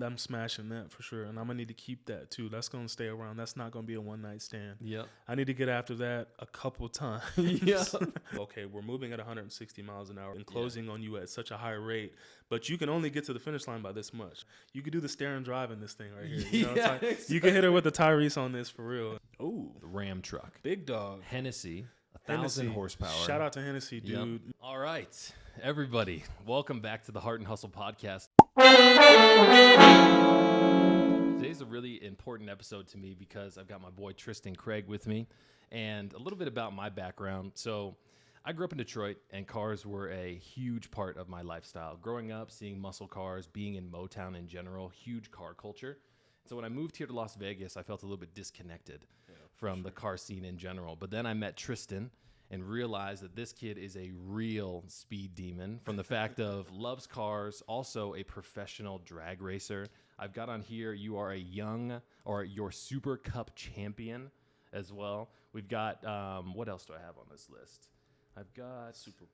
I'm smashing that for sure, and I'm gonna need to keep that too. That's gonna stay around. That's not gonna be a one night stand. Yep. I need to get after that a couple times. Yeah. Okay, we're moving at 160 miles an hour and closing on you at such a high rate, but you can only get to the finish line by this much. You could do the stare and drive in this thing right here. You know, Yeah, it's like, you can hit her with the Tyrese on this for real. Ooh, The Ram truck. big dog. Hennessy, 1,000 Hennessy. horsepower. Shout out to Hennessy, dude. Yep. All right, everybody, welcome back to the Hart Hustle Podcast. Today's a really important episode to me because I've got my boy Tristan Craig with me, and a little bit about my background. So I grew up in Detroit, and cars were a huge part of my lifestyle. Growing up, seeing muscle cars, being in Motown in general, huge car culture. So when I moved here to Las Vegas, I felt a little bit disconnected from the car scene in general. But then I met Tristan and realized that this kid is a real speed demon from the fact of loves cars, also a professional drag racer. I've got on here, you are a your Super Cup champion as well. We've got, what else do I have on this list? I've got Super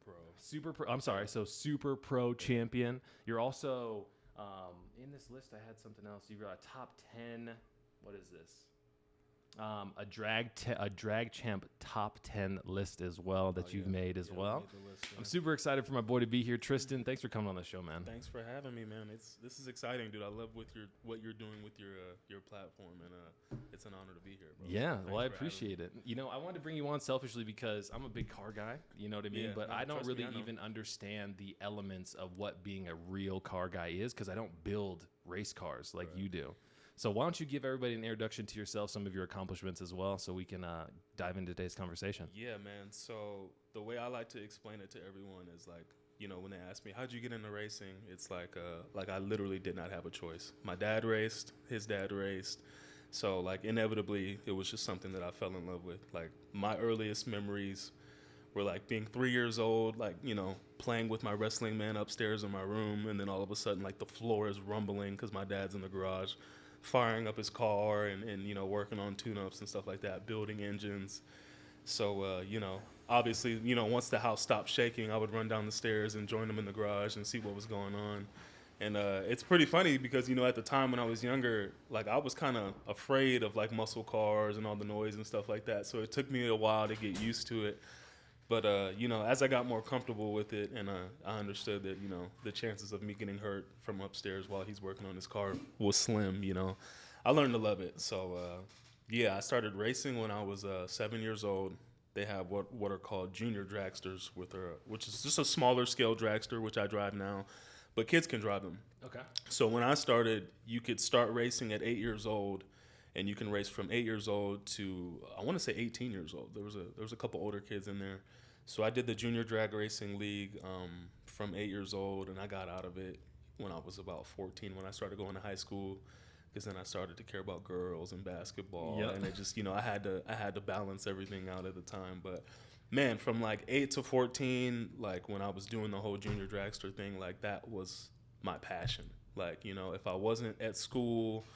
Pro champion. You're also, in this list, I had something else. You've got a top 10, what is this? A drag champ top 10 list as well that you've made as well. I'm super excited for my boy to be here. Tristan, thanks for coming on the show, man. Thanks for having me, man. This is exciting, dude. I love what you're doing with your platform, and it's an honor to be here, bro. Yeah, well, I appreciate it. You know, I wanted to bring you on selfishly because I'm a big car guy, you know what I mean? Yeah, but no, I don't really I know. even understand the elements of what being a real car guy is because I don't build race cars like you do. So why don't you give everybody an introduction to yourself, some of your accomplishments as well, so we can dive into today's conversation. Yeah, man. So the way I like to explain it to everyone is like, you know, when they ask me, how'd you get into racing? It's like I literally did not have a choice. My dad raced, his dad raced. So like inevitably, it was just something that I fell in love with. Like my earliest memories were like being 3 years old, like, you know, playing with my wrestling man upstairs in my room. And then all of a sudden, like the floor is rumbling because my dad's in the garage, firing up his car and you know, working on tune-ups and stuff like that, building engines. So, you know, obviously, you know, once the house stopped shaking, I would run down the stairs and join them in the garage and see what was going on. And it's pretty funny because, you know, at the time when I was younger, like I was kind of afraid of like muscle cars and all the noise and stuff like that. So it took me a while to get used to it. But, you know, as I got more comfortable with it and I understood that, you know, the chances of me getting hurt from upstairs while he's working on his car was slim, you know, I learned to love it. So, yeah, I started racing when I was 7 years old. They have what are called junior dragsters, which is just a smaller scale dragster, which I drive now, but kids can drive them. Okay. So when I started, you could start racing at 8 years old. And you can race from 8 years old to, I want to say 18 years old. There was a couple older kids in there. So I did the Junior Drag Racing League from 8 years old, and I got out of it when I was about 14 when I started going to high school, because then I started to care about girls and basketball. Yep. And it just, you know, I had to balance everything out at the time. But man, from like 8 to 14, like when I was doing the whole Junior Dragster thing, like that was my passion. Like, you know, if I wasn't at school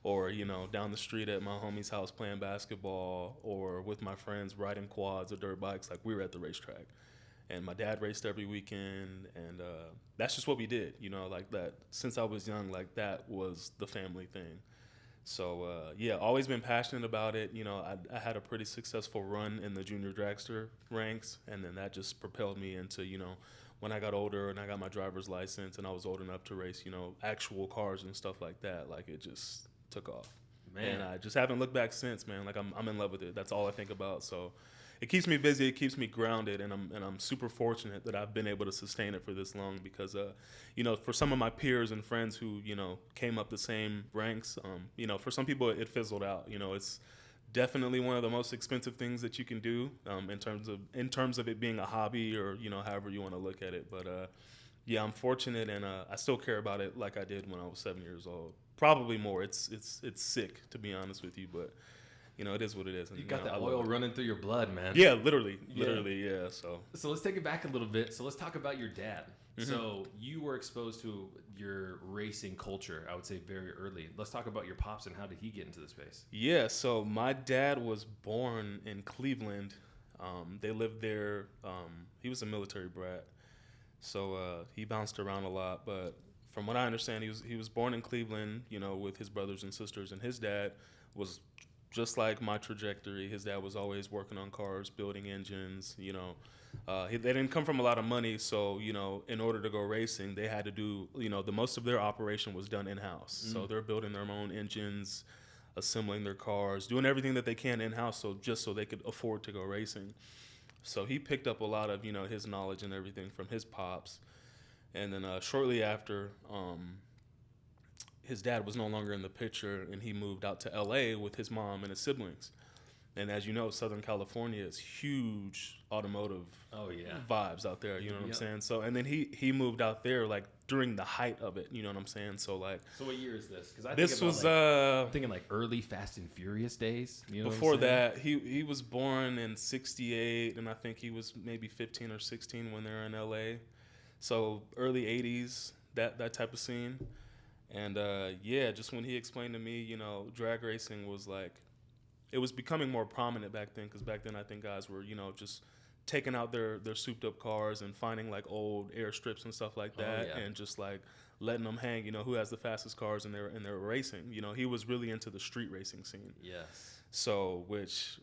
or, you know, down the street at my homie's house playing basketball, or with my friends riding quads or dirt bikes, like we were at the racetrack. And my dad raced every weekend, and that's just what we did, you know, like that. Since I was young, like that was the family thing. So, yeah, always been passionate about it. You know, I had a pretty successful run in the junior dragster ranks, and then that just propelled me into, you know, when I got older and I got my driver's license and I was old enough to race, you know, actual cars and stuff like that, like it just took off. Man. And I just haven't looked back since, man. Like I'm in love with it. That's all I think about. So it keeps me busy. It keeps me grounded, and I'm super fortunate that I've been able to sustain it for this long. Because you know, for some of my peers and friends who, you know, came up the same ranks, you know, for some people it fizzled out. You know, it's definitely one of the most expensive things that you can do in terms of it being a hobby, or, you know, however you want to look at it. But yeah, I'm fortunate, and I still care about it like I did when I was 7 years old. Probably more. It's sick, to be honest with you, but you know, it is what it is. And, You got know, that oil running through your blood, man. Yeah, literally, yeah. So let's take it back a little bit. So let's talk about your dad. Mm-hmm. So you were exposed to your racing culture, I would say, very early. Let's talk about your pops and how did he get into the space? yeah, so my dad was born in Cleveland. They lived there. He was a military brat, so he bounced around a lot. But from what I understand, he was born in Cleveland, you know, with his brothers and sisters, and his dad was just like my trajectory. His dad was always working on cars, building engines, you know. They didn't come from a lot of money, so, you know, in order to go racing, they had to do, you know, the most of their operation was done in-house. So they're building their own engines, assembling their cars, doing everything that they can in-house, so just so they could afford to go racing. So he picked up a lot of, you know, his knowledge and everything from his pops. And then shortly after, his dad was no longer in the picture, and he moved out to L.A. with his mom and his siblings. And as you know, Southern California is huge automotive vibes out there. You know what I'm saying? So, and then he moved out there like during the height of it. You know what I'm saying? So like, so what year is this? Because this was I'm thinking like early Fast and Furious days. You know before that, he was born in '68, and I think he was maybe 15 or 16 when they were in L.A. So early '80s, that type of scene. And just when he explained to me, you know, drag racing was like, it was becoming more prominent back then, because back then I think guys were, you know, just taking out their souped up cars and finding like old airstrips and stuff like that, and just like letting them hang, you know, who has the fastest cars in their racing. You know, he was really into the street racing scene. Yes. So, which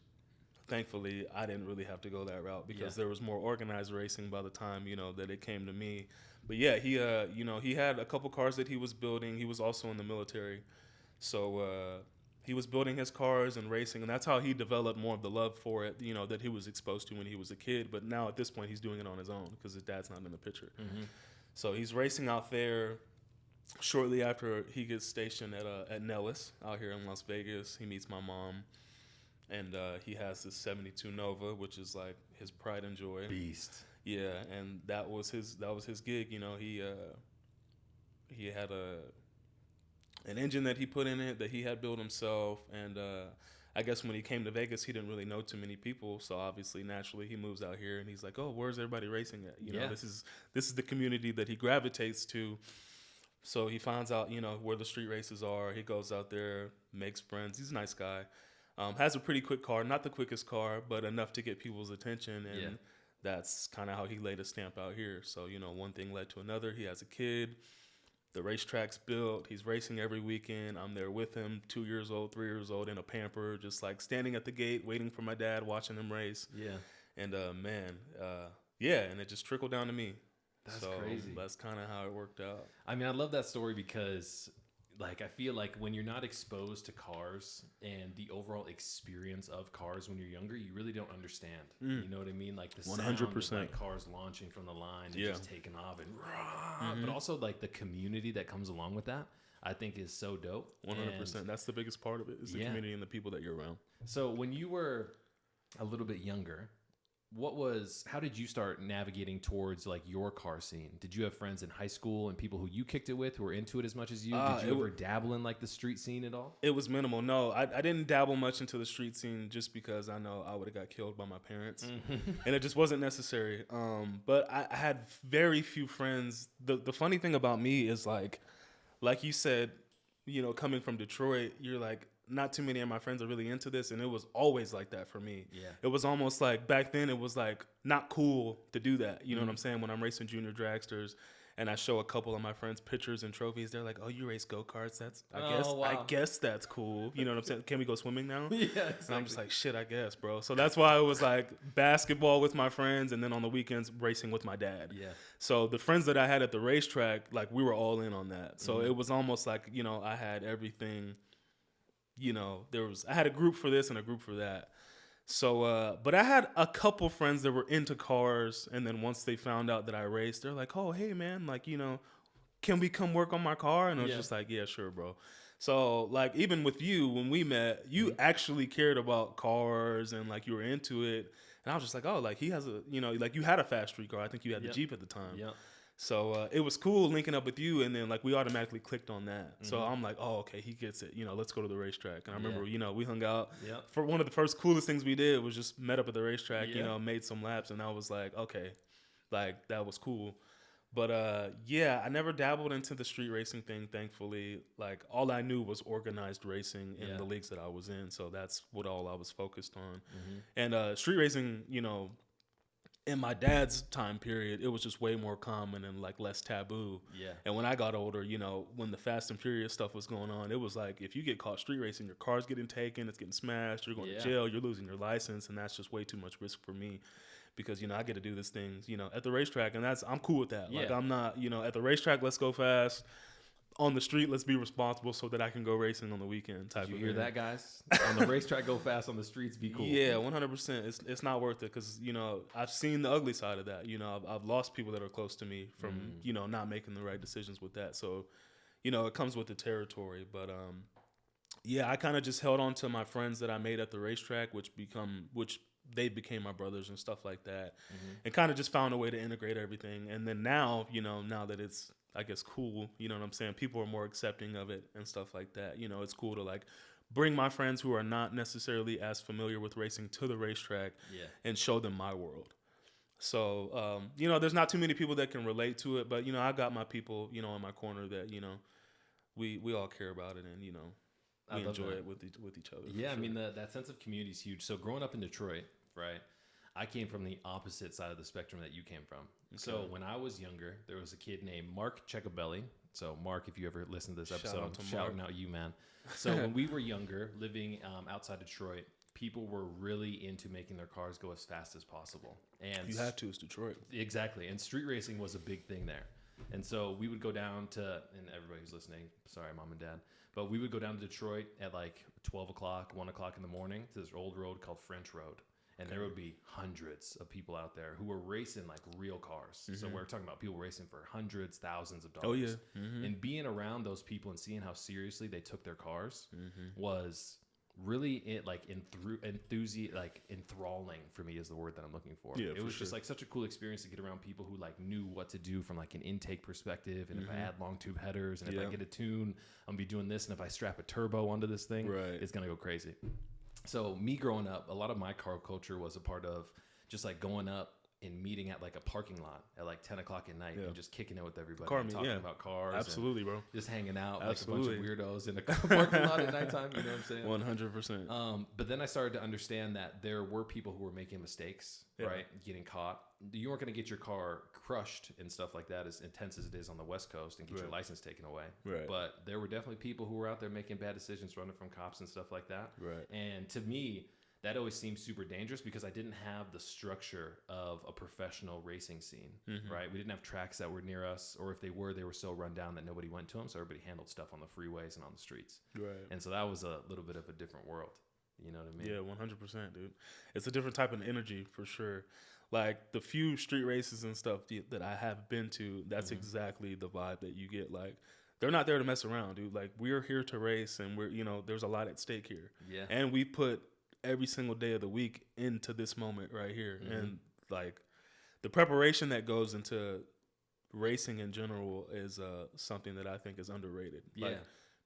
thankfully I didn't really have to go that route, because there was more organized racing by the time, you know, that it came to me. But yeah, he you know, he had a couple cars that he was building. He was also in the military. So he was building his cars and racing, and that's how he developed more of the love for it, you know, that he was exposed to when he was a kid. But now at this point, he's doing it on his own because his dad's not in the picture. So he's racing out there. Shortly after he gets stationed at Nellis out here in Las Vegas, he meets my mom, and he has this '72 Nova, which is like his pride and joy. Beast. Yeah, and that was his gig. You know, he had an engine that he put in it that he had built himself, and I guess when he came to Vegas, he didn't really know too many people, so obviously naturally he moves out here and he's like, oh, where's everybody racing at? You know, this is the community that he gravitates to. So he finds out, you know, where the street races are. He goes out there, makes friends. He's a nice guy. Has a pretty quick car, not the quickest car, but enough to get people's attention, and that's kind of how he laid a stamp out here. So, you know, one thing led to another. He has a kid. The racetrack's built. He's racing every weekend. I'm there with him, 2 years old, 3 years old, in a pamper, just like standing at the gate, waiting for my dad, watching him race. Yeah. And and it just trickled down to me. That's crazy. That's kind of how it worked out. I mean, I love that story because, like, I feel like when you're not exposed to cars and the overall experience of cars when you're younger, you really don't understand. You know what I mean? Like the 100%. Sound of like cars launching from the line and just taking off, and but also like the community that comes along with that, I think is so dope. 100%. That's the biggest part of it, is the community and the people that you're around. So when you were a little bit younger, how did you start navigating towards like your car scene? Did you have friends in high school and people who you kicked it with who were into it as much as you? Did you ever dabble in like the street scene at all? It was minimal. No, I didn't dabble much into the street scene just because I know I would have got killed by my parents, and it just wasn't necessary. But I had very few friends. The funny thing about me is like you said, you know, coming from Detroit, you're like, not too many of my friends are really into this, and it was always like that for me. Yeah. It was almost like back then it was like not cool to do that. You know what I'm saying? When I'm racing junior dragsters and I show a couple of my friends pictures and trophies, they're like, "Oh, you race go-karts? I guess that's cool." You know what I'm saying? Can we go swimming now? Yeah, exactly. And I'm just like, "Shit, I guess, bro." So that's why it was like basketball with my friends, and then on the weekends racing with my dad. Yeah. So the friends that I had at the racetrack, like we were all in on that. So it was almost like, you know, I had everything. You know, I had a group for this and a group for that. So, but I had a couple friends that were into cars, and then once they found out that I raced, they're like, "Oh, hey man, like, you know, can we come work on my car?" And I was just like, "Yeah, sure, bro." So, like, even with you, when we met, you actually cared about cars and like you were into it, and I was just like, "Oh, like he has a, you know, like you had a fast street car. I think you had the Jeep at the time." Yeah. So it was cool linking up with you, and then like we automatically clicked on that. So I'm like, oh, okay, he gets it. You know, let's go to the racetrack. And I remember, you know, we hung out. For one of the first coolest things we did was just met up at the racetrack. You know, made some laps, and I was like, okay, like that was cool. But I never dabbled into the street racing thing. Thankfully, like all I knew was organized racing in the leagues that I was in. So that's what all I was focused on. And street racing, you know, in my dad's time period, it was just way more common and like less taboo. Yeah. And when I got older, you know, when the Fast and Furious stuff was going on, it was like, if you get caught street racing, your car's getting taken, it's getting smashed, you're going to jail, you're losing your license. And that's just way too much risk for me because, you know, I get to do these things, you know, at the racetrack, and I'm cool with that. Like, I'm not, you know, at the racetrack, let's go fast. On the street, let's be responsible so that I can go racing on the weekend type of thing. You hear that, guys? On the racetrack, go fast. On the streets, be cool. Yeah, 100%. It's not worth it because, you know, I've seen the ugly side of that. You know, I've lost people that are close to me from, you know, not making the right decisions with that. So, you know, it comes with the territory. But, yeah, I kind of just held on to my friends that I made at the racetrack, which they became my brothers and stuff like that, and kind of just found a way to integrate everything. And then now, you know, now that it's, I guess, cool, you know what I'm saying? People are more accepting of it and stuff like that. You know, it's cool to like bring my friends who are not necessarily as familiar with racing to the racetrack and show them my world. So, you know, there's not too many people that can relate to it, but, you know, I got my people, you know, in my corner that, you know, we all care about it and, you know, we enjoy it with each other. Yeah, sure. I mean, that sense of community is huge. So growing up in Detroit, right, I came from the opposite side of the spectrum that you came from. Okay. So when I was younger, there was a kid named Mark Cecabelli. So Mark, if you ever listen to this episode, I'm shouting out you, man. So when we were younger, living outside Detroit, people were really into making their cars go as fast as possible. And you have to, it's Detroit. Exactly. And street racing was a big thing there. And so we would go down to, and everybody who's listening, sorry, mom and dad, but we would go down to Detroit at like 12 o'clock, 1 o'clock in the morning to this old road called French Road. And there would be hundreds of people out there who were racing like real cars. So we're talking about people racing for hundreds, thousands of dollars. Oh, yeah. And being around those people and seeing how seriously they took their cars was really enthralling for me is the word that I'm looking for. Yeah, it was just like such a cool experience to get around people who like knew what to do from like an intake perspective. And if I add long tube headers and if I get a tune, I'm gonna be doing this. And if I strap a turbo onto this thing, it's gonna go crazy. So me growing up, a lot of my car culture was a part of just like going up and meeting at like a parking lot at like 10 o'clock at night and just kicking it with everybody and talking about cars. Absolutely, bro. Just hanging out like a bunch of weirdos in a parking lot at nighttime, you know what I'm saying? 100%. But then I started to understand that there were people who were making mistakes, right? Getting caught. You weren't going to get your car crushed and stuff like that as intense as it is on the West Coast and get your license taken away. Right. But there were definitely people who were out there making bad decisions, running from cops and stuff like that. Right. And to me, that always seemed super dangerous because I didn't have the structure of a professional racing scene, right? We didn't have tracks that were near us, or if they were so run down that nobody went to them. So everybody handled stuff on the freeways and on the streets. Right. And so that was a little bit of a different world. You know what I mean? Yeah, 100%, dude. It's a different type of energy for sure. Like the few street races and stuff that I have been to, that's exactly the vibe that you get. Like, they're not there to mess around, dude. Like, we're here to race, and there's a lot at stake here. Yeah. And we put every single day of the week into this moment right here. And like the preparation that goes into racing in general is something that I think is underrated. Yeah. Like,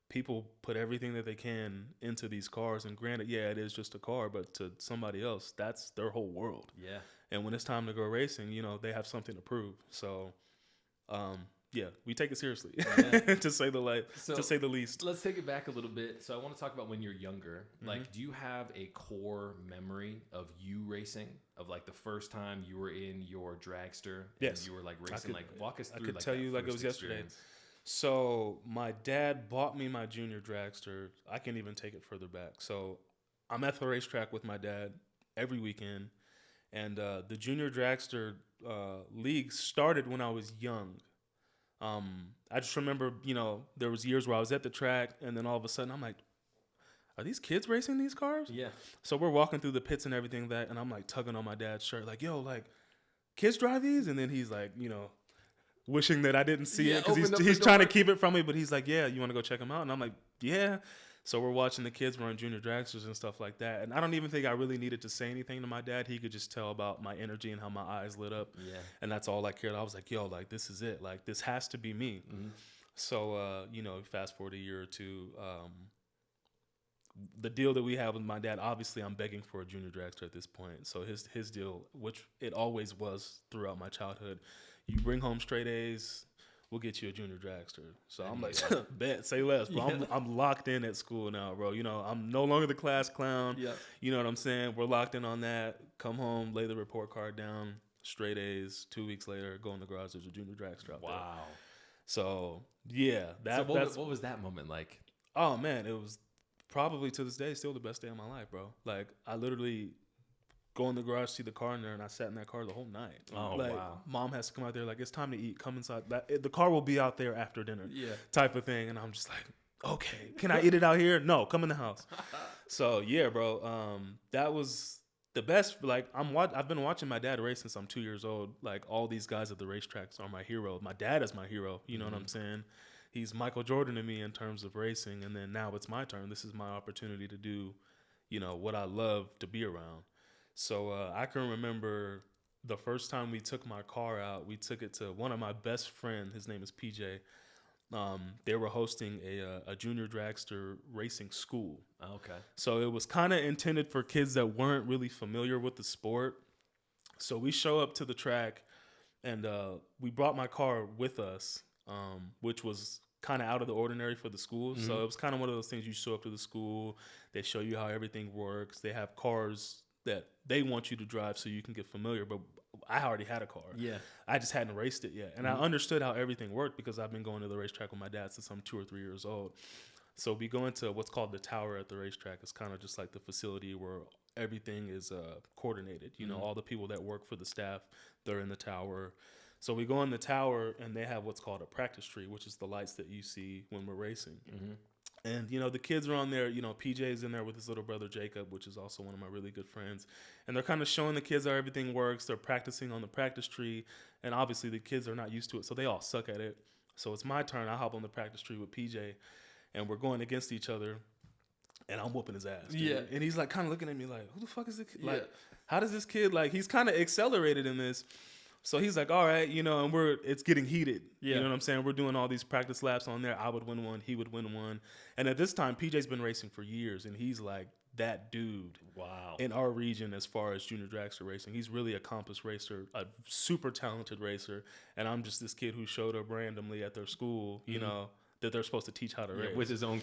people put everything that they can into these cars, and granted, it is just a car, but to somebody else, that's their whole world. Yeah. And when it's time to go racing, they have something to prove. So, we take it seriously, to say the least. Let's take it back a little bit. So I want to talk about when you're younger. Like, do you have a core memory of you racing, of like the first time you were in your dragster and you were like racing? Walk us through. I could tell you like it was yesterday. So my dad bought me my junior dragster. I can't even take it further back. So I'm at the racetrack with my dad every weekend, and the junior dragster league started when I was young. I just remember, there was years where I was at the track, and then all of a sudden I'm like, are these kids racing these cars? Yeah. So we're walking through the pits and everything and I'm like tugging on my dad's shirt, like, yo, like, kids drive these? And then he's like, wishing that I didn't see it because he's trying to keep it from me, but he's like, yeah, you want to go check them out? And I'm like, yeah. So we're watching the kids run junior dragsters and stuff like that. And I don't even think I really needed to say anything to my dad. He could just tell about my energy and how my eyes lit up. Yeah. And that's all I cared. I was like, yo, like, this is it. Like, this has to be me. So, fast forward a year or two, the deal that we have with my dad, obviously I'm begging for a junior dragster at this point. So his deal, which it always was throughout my childhood, you bring home straight A's, we'll get you a junior dragster. So I'm like, bet, say less, bro. Yeah. I'm locked in at school now, bro. I'm no longer the class clown. Yep. You know what I'm saying? We're locked in on that. Come home, lay the report card down, straight A's. 2 weeks later, go in the garage. There's a junior dragster out there. Wow. So yeah, What was that moment like? Oh man, it was probably to this day still the best day of my life, bro. Like I literally go in the garage, see the car in there, and I sat in that car the whole night. Oh, like, wow. Mom has to come out there, like, it's time to eat. Come inside. The car will be out there after dinner. Yeah. Type of thing. And I'm just like, okay, can I eat it out here? No, come in the house. So, yeah, bro, that was the best. Like, I've been watching my dad race since I'm 2 years old. Like, all these guys at the racetracks are my hero. My dad is my hero. You know what I'm saying? He's Michael Jordan to me in terms of racing. And then now it's my turn. This is my opportunity to do, you know, what I love to be around. So I can remember the first time we took my car out, we took it to one of my best friends. His name is PJ. They were hosting a junior dragster racing school. Okay. So it was kind of intended for kids that weren't really familiar with the sport. So we show up to the track, and we brought my car with us, which was kind of out of the ordinary for the school. So it was kind of one of those things. You show up to the school, they show you how everything works. They have cars that they want you to drive so you can get familiar, but I already had a car. Yeah. I just hadn't raced it yet. And I understood how everything worked because I've been going to the racetrack with my dad since I'm 2 or 3 years old. So we go into what's called the tower at the racetrack. It's kind of just like the facility where everything is coordinated. You know, all the people that work for the staff, they're in the tower. So we go in the tower, and they have what's called a practice tree, which is the lights that you see when we're racing. And, you know, the kids are on there. You know, PJ's in there with his little brother, Jacob, which is also one of my really good friends. And they're kind of showing the kids how everything works. They're practicing on the practice tree. And obviously the kids are not used to it, so they all suck at it. So it's my turn. I hop on the practice tree with PJ, and we're going against each other. And I'm whooping his ass. Dude. Yeah. And he's like kind of looking at me like, who the fuck is this kid? Like, how does this kid, like, he's kind of accelerated in this. So he's like, all right, you know, and it's getting heated. Yeah. You know what I'm saying? We're doing all these practice laps on there. I would win one. He would win one. And at this time, PJ's been racing for years, and he's like that dude. Wow. In our region as far as junior dragster racing. He's really an accomplished racer, a super talented racer. And I'm just this kid who showed up randomly at their school, you know, that they're supposed to teach how to race. With his own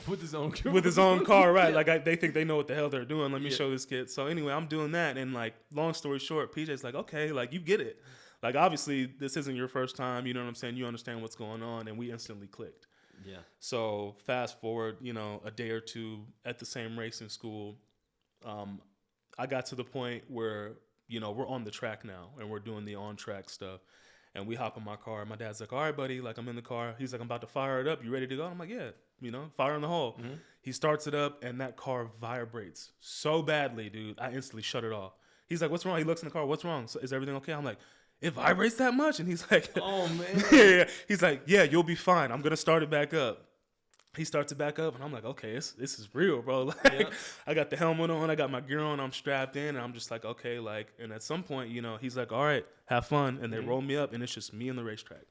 car, right? Yeah. Like they think they know what the hell they're doing. Let me show this kid. So anyway, I'm doing that. And like, long story short, PJ's like, okay, like you get it. Like, obviously, this isn't your first time. You know what I'm saying? You understand what's going on. And we instantly clicked. Yeah. So fast forward, you know, a day or two at the same racing school, I got to the point where, you know, we're on the track now. And we're doing the on-track stuff. And we hop in my car. My dad's like, all right, buddy. Like, I'm in the car. He's like, I'm about to fire it up. You ready to go? I'm like, yeah. You know, fire in the hole. He starts it up, and that car vibrates so badly, dude. I instantly shut it off. He's like, what's wrong? He looks in the car. What's wrong? So, is everything okay? I'm like, it vibrates that much? And he's like, oh, man. Yeah. He's like, yeah, you'll be fine. I'm going to start it back up. He starts it back up, and I'm like, okay, this is real, bro. Like, I got the helmet on. I got my gear on. I'm strapped in, and I'm just like, okay. Like, and at some point, you know, he's like, all right, have fun. And they roll me up, and it's just me and the racetrack.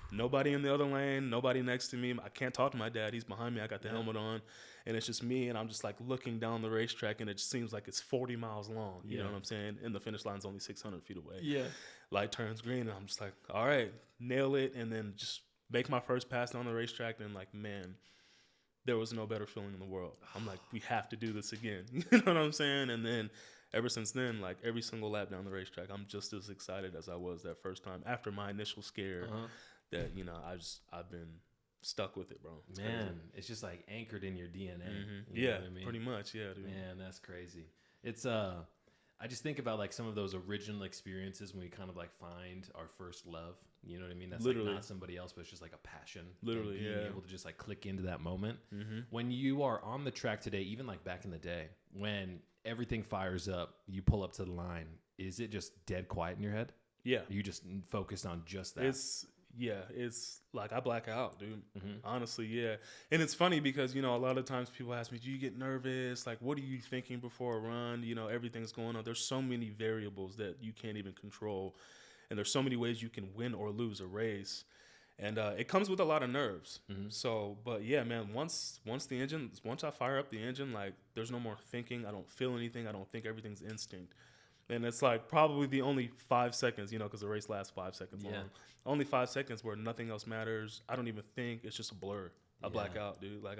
Nobody in the other lane, nobody next to me. I can't talk to my dad. He's behind me. I got the helmet on, and it's just me, and I'm just like looking down the racetrack, and it just seems like it's 40 miles long. You know what I'm saying? And the finish line's only 600 feet away. Yeah. Light turns green, and I'm just like, all right, nail it, and then just make my first pass down the racetrack, and like, man, there was no better feeling in the world. I'm like, we have to do this again. You know what I'm saying? And then ever since then, like every single lap down the racetrack, I'm just as excited as I was that first time after my initial scare. That, you know, I've been stuck with it, bro. It's man, crazy. it's just like anchored in your DNA. You know what I mean? Pretty much, yeah, dude. Man, that's crazy. It's I just think about like some of those original experiences when we kind of like find our first love. You know what I mean? That's literally like not somebody else, but it's just like a passion. Literally, being able to just like click into that moment. When you are on the track today, even like back in the day, when everything fires up, you pull up to the line. Is it just dead quiet in your head? Yeah. Are you just focused on just that? It's like I black out, dude. Honestly, yeah. And it's funny because, you know, a lot of times people ask me, do you get nervous? Like, what are you thinking before a run? You know, everything's going on. There's so many variables that you can't even control. And there's so many ways you can win or lose a race. And it comes with a lot of nerves. So, but yeah, man, once I fire up the engine, like there's no more thinking. I don't feel anything. I don't think. Everything's instinct. And it's like probably the only 5 seconds, you know, because the race lasts 5 seconds long. Only 5 seconds where nothing else matters. I don't even think. It's just a blur. I black out, dude. Like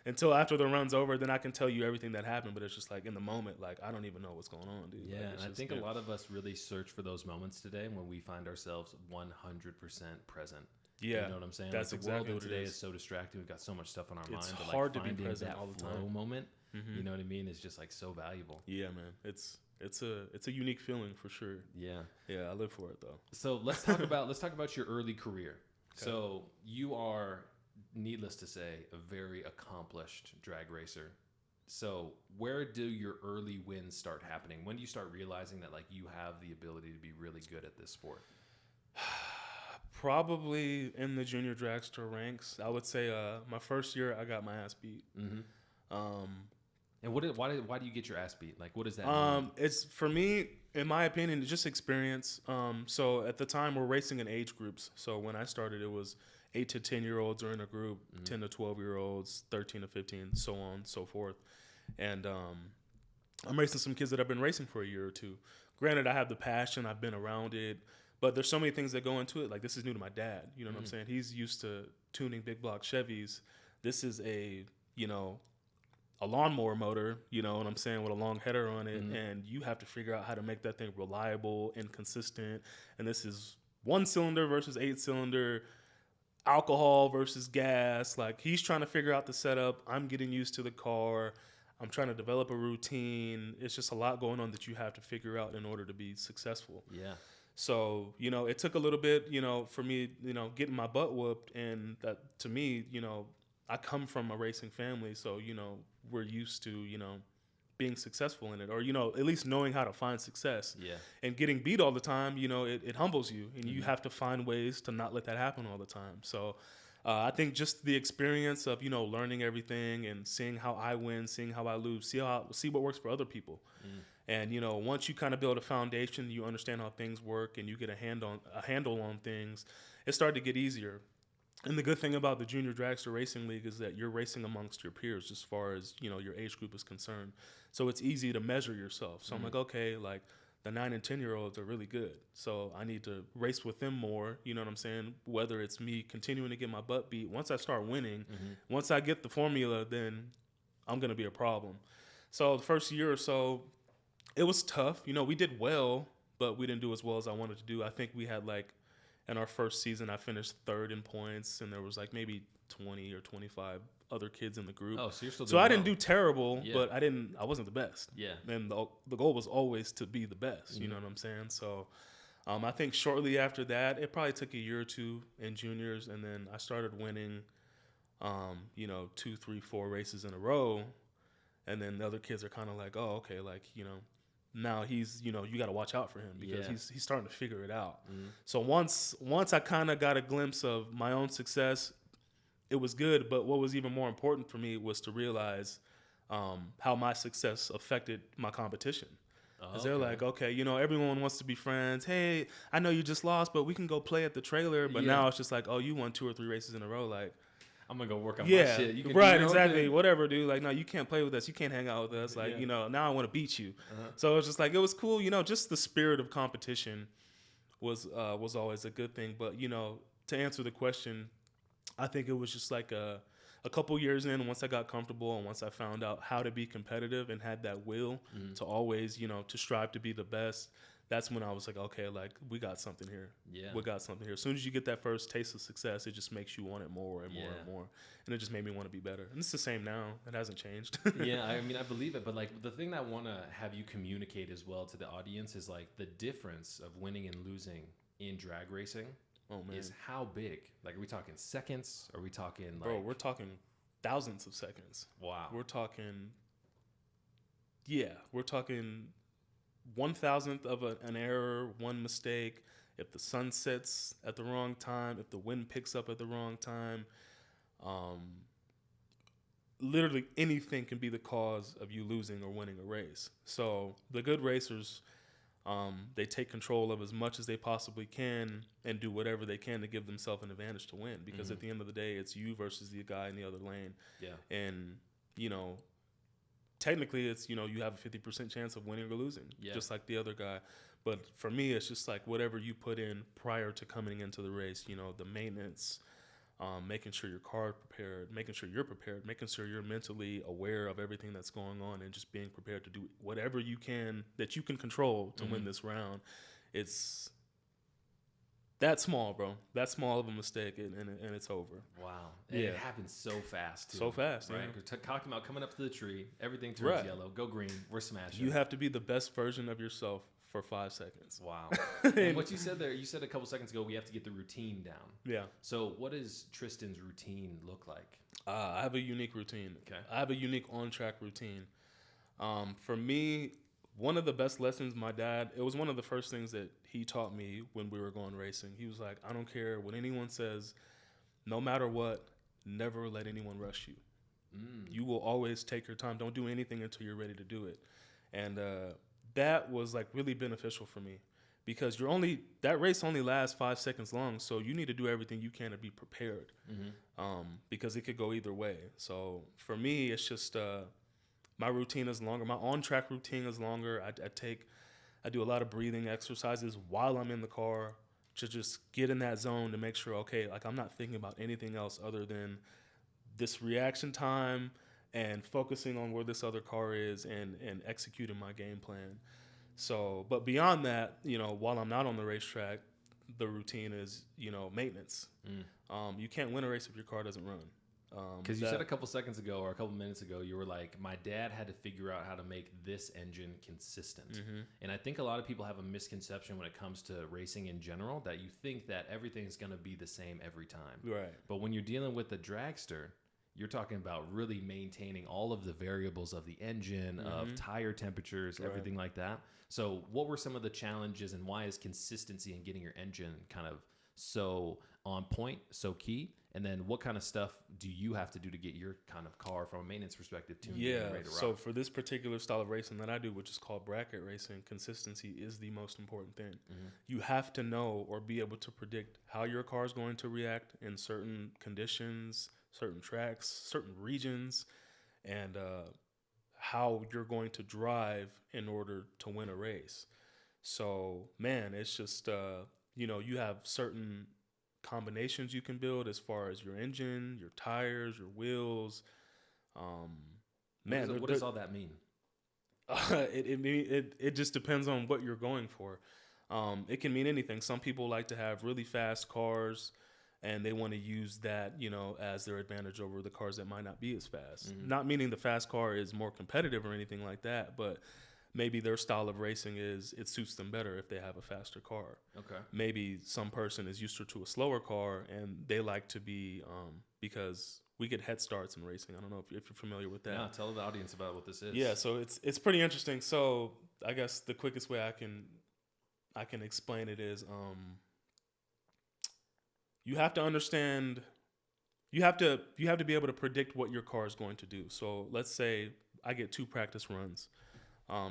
until after the run's over, then I can tell you everything that happened. But it's just like in the moment, like I don't even know what's going on, dude. Yeah, like, and I think a lot of us really search for those moments today when we find ourselves 100% present. Yeah, you know what I'm saying? That's like the exactly world what today it is so distracting. We've got so much stuff on our mind. It's But hard to be finding present that all the flow time. moment. You know what I mean? Is just like so valuable. Yeah, man. It's a unique feeling for sure. Yeah. Yeah, I live for it though. So let's talk about your early career. Okay. So you are, needless to say, a very accomplished drag racer. So where do your early wins start happening? When do you start realizing that like you have the ability to be really good at this sport? Probably in the junior dragster ranks. I would say my first year I got my ass beat. And why do you get your ass beat? Like, what does that mean? It's, for me, in my opinion, it's just experience. So at the time we're racing in age groups. So when I started, it was 8 to 10-year-olds are in a group, 10 to 12-year-olds, 13 to 15, so on, so forth. And I'm racing some kids that have been racing for a year or two. Granted, I have the passion, I've been around it, but there's so many things that go into it. Like, this is new to my dad. You know what I'm saying? He's used to tuning big block Chevys. This is a lawnmower motor, you know what I'm saying, with a long header on it, and you have to figure out how to make that thing reliable and consistent. And this is 1-cylinder versus 8-cylinder, alcohol versus gas. Like, he's trying to figure out the setup. I'm getting used to the car. I'm trying to develop a routine. It's just a lot going on that you have to figure out in order to be successful. Yeah. So, it took a little bit, for me, getting my butt whooped. And that, to me, I come from a racing family. So, we're used to, being successful in it, or, at least knowing how to find success. Yeah. And getting beat all the time, it humbles you, and you have to find ways to not let that happen all the time. So I think just the experience of, learning everything and seeing how I win, seeing how I lose, see what works for other people. And, once you kind of build a foundation, you understand how things work, and you get a handle on things, it started to get easier. And the good thing about the Junior Dragster Racing League is that you're racing amongst your peers as far as, your age group is concerned. So it's easy to measure yourself. So I'm like, okay, like the 9 and 10-year-olds are really good. So I need to race with them more, you know what I'm saying? Whether it's me continuing to get my butt beat. Once I start winning, once I get the formula, then I'm going to be a problem. So the first year or so, it was tough. We did well, but we didn't do as well as I wanted to do. I think we had in our first season, I finished third in points, and there was maybe 20 or 25 other kids in the group. Oh, so you're still doing So I well. didn't do terrible, but I wasn't the best. Yeah. And the goal was always to be the best, you know what I'm saying? So I think shortly after that, it probably took a year or two in juniors, and then I started winning, 2, 3, 4 races in a row. And then the other kids are kind of like, oh, okay, now he's, you got to watch out for him because he's starting to figure it out. So once I kind of got a glimpse of my own success, it was good. But what was even more important for me was to realize how my success affected my competition. Because they're like, okay, everyone wants to be friends. Hey, I know you just lost, but we can go play at the trailer. But now it's just like, oh, you won 2 or 3 races in a row. Like, I'm going to go work on my shit. You can right, exactly. Whatever, dude. Like, no, you can't play with us. You can't hang out with us. Like, now I want to beat you. So it's just like, it was cool. Just the spirit of competition was always a good thing. But, to answer the question, I think it was just like a couple years in, once I got comfortable and once I found out how to be competitive and had that will to always, to strive to be the best. That's when I was like, okay, like we got something here. Yeah. We got something here. As soon as you get that first taste of success, it just makes you want it more and more and more. And it just made me want to be better. And it's the same now. It hasn't changed. Yeah, I mean, I believe it. But the thing that I want to have you communicate as well to the audience is the difference of winning and losing in drag racing is how big. Like, are we talking seconds? Are we talking Bro, we're talking thousands of seconds. Wow. We're talking 1,000th of an error, one mistake. If the sun sets at the wrong time, if the wind picks up at the wrong time, literally anything can be the cause of you losing or winning a race. So the good racers, they take control of as much as they possibly can and do whatever they can to give themselves an advantage to win. Because at the end of the day, it's you versus the guy in the other lane. Yeah. And, technically it's, you have a 50% chance of winning or losing, just like the other guy. But for me, it's just like whatever you put in prior to coming into the race, the maintenance, making sure your car prepared, making sure you're prepared, making sure you're mentally aware of everything that's going on, and just being prepared to do whatever you can that you can control to win this round. It's that small, bro. That small of a mistake, and it's over. Wow. And it happens so fast, too. So fast, right? Yeah. We're talking about coming up to the tree. Everything turns yellow. Go green. We're smashing. You have to be the best version of yourself for 5 seconds. Wow. And what you said there, you said a couple seconds ago, we have to get the routine down. Yeah. So what does Tristan's routine look like? I have a unique routine. Okay. I have a unique on-track routine. For me, one of the best lessons my dad, it was one of the first things that he taught me when we were going racing. He was like, I don't care what anyone says, no matter what, never let anyone rush you. You will always take your time. Don't do anything until you're ready to do it. And that was like really beneficial for me, because that race only lasts 5 seconds long. So you need to do everything you can to be prepared, because it could go either way. So for me, it's just, my routine is longer. My on-track routine is longer. I do a lot of breathing exercises while I'm in the car to just get in that zone to make sure, okay, like I'm not thinking about anything else other than this reaction time and focusing on where this other car is and executing my game plan. So, but beyond that, while I'm not on the racetrack, the routine is, maintenance. You can't win a race if your car doesn't run. Because you said a couple seconds ago or a couple minutes ago, you were like, my dad had to figure out how to make this engine consistent. And I think a lot of people have a misconception when it comes to racing in general, that you think that everything's going to be the same every time. Right. But when you're dealing with the dragster, you're talking about really maintaining all of the variables of the engine, of tire temperatures, everything like that. So what were some of the challenges, and why is consistency in getting your engine kind of so on point, so key? And then what kind of stuff do you have to do to get your kind of car from a maintenance perspective tuned and ready to rock? So for this particular style of racing that I do, which is called bracket racing, consistency is the most important thing. You have to know or be able to predict how your car is going to react in certain conditions, certain tracks, certain regions, and how you're going to drive in order to win a race. So, man, it's just, you have certain combinations you can build as far as your engine, your tires, your wheels. What does all that mean? It just depends on what you're going for. It can mean anything. Some people like to have really fast cars, and they want to use that, as their advantage over the cars that might not be as fast. Not meaning the fast car is more competitive or anything like that, but maybe their style of racing it suits them better if they have a faster car. Okay. Maybe some person is used to a slower car, and they like to be, because we get head starts in racing. I don't know if you're familiar with that. Yeah, tell the audience about what this is. Yeah, so it's pretty interesting. So I guess the quickest way I can explain it is, you have to understand, you have to be able to predict what your car is going to do. So let's say I get 2 practice runs.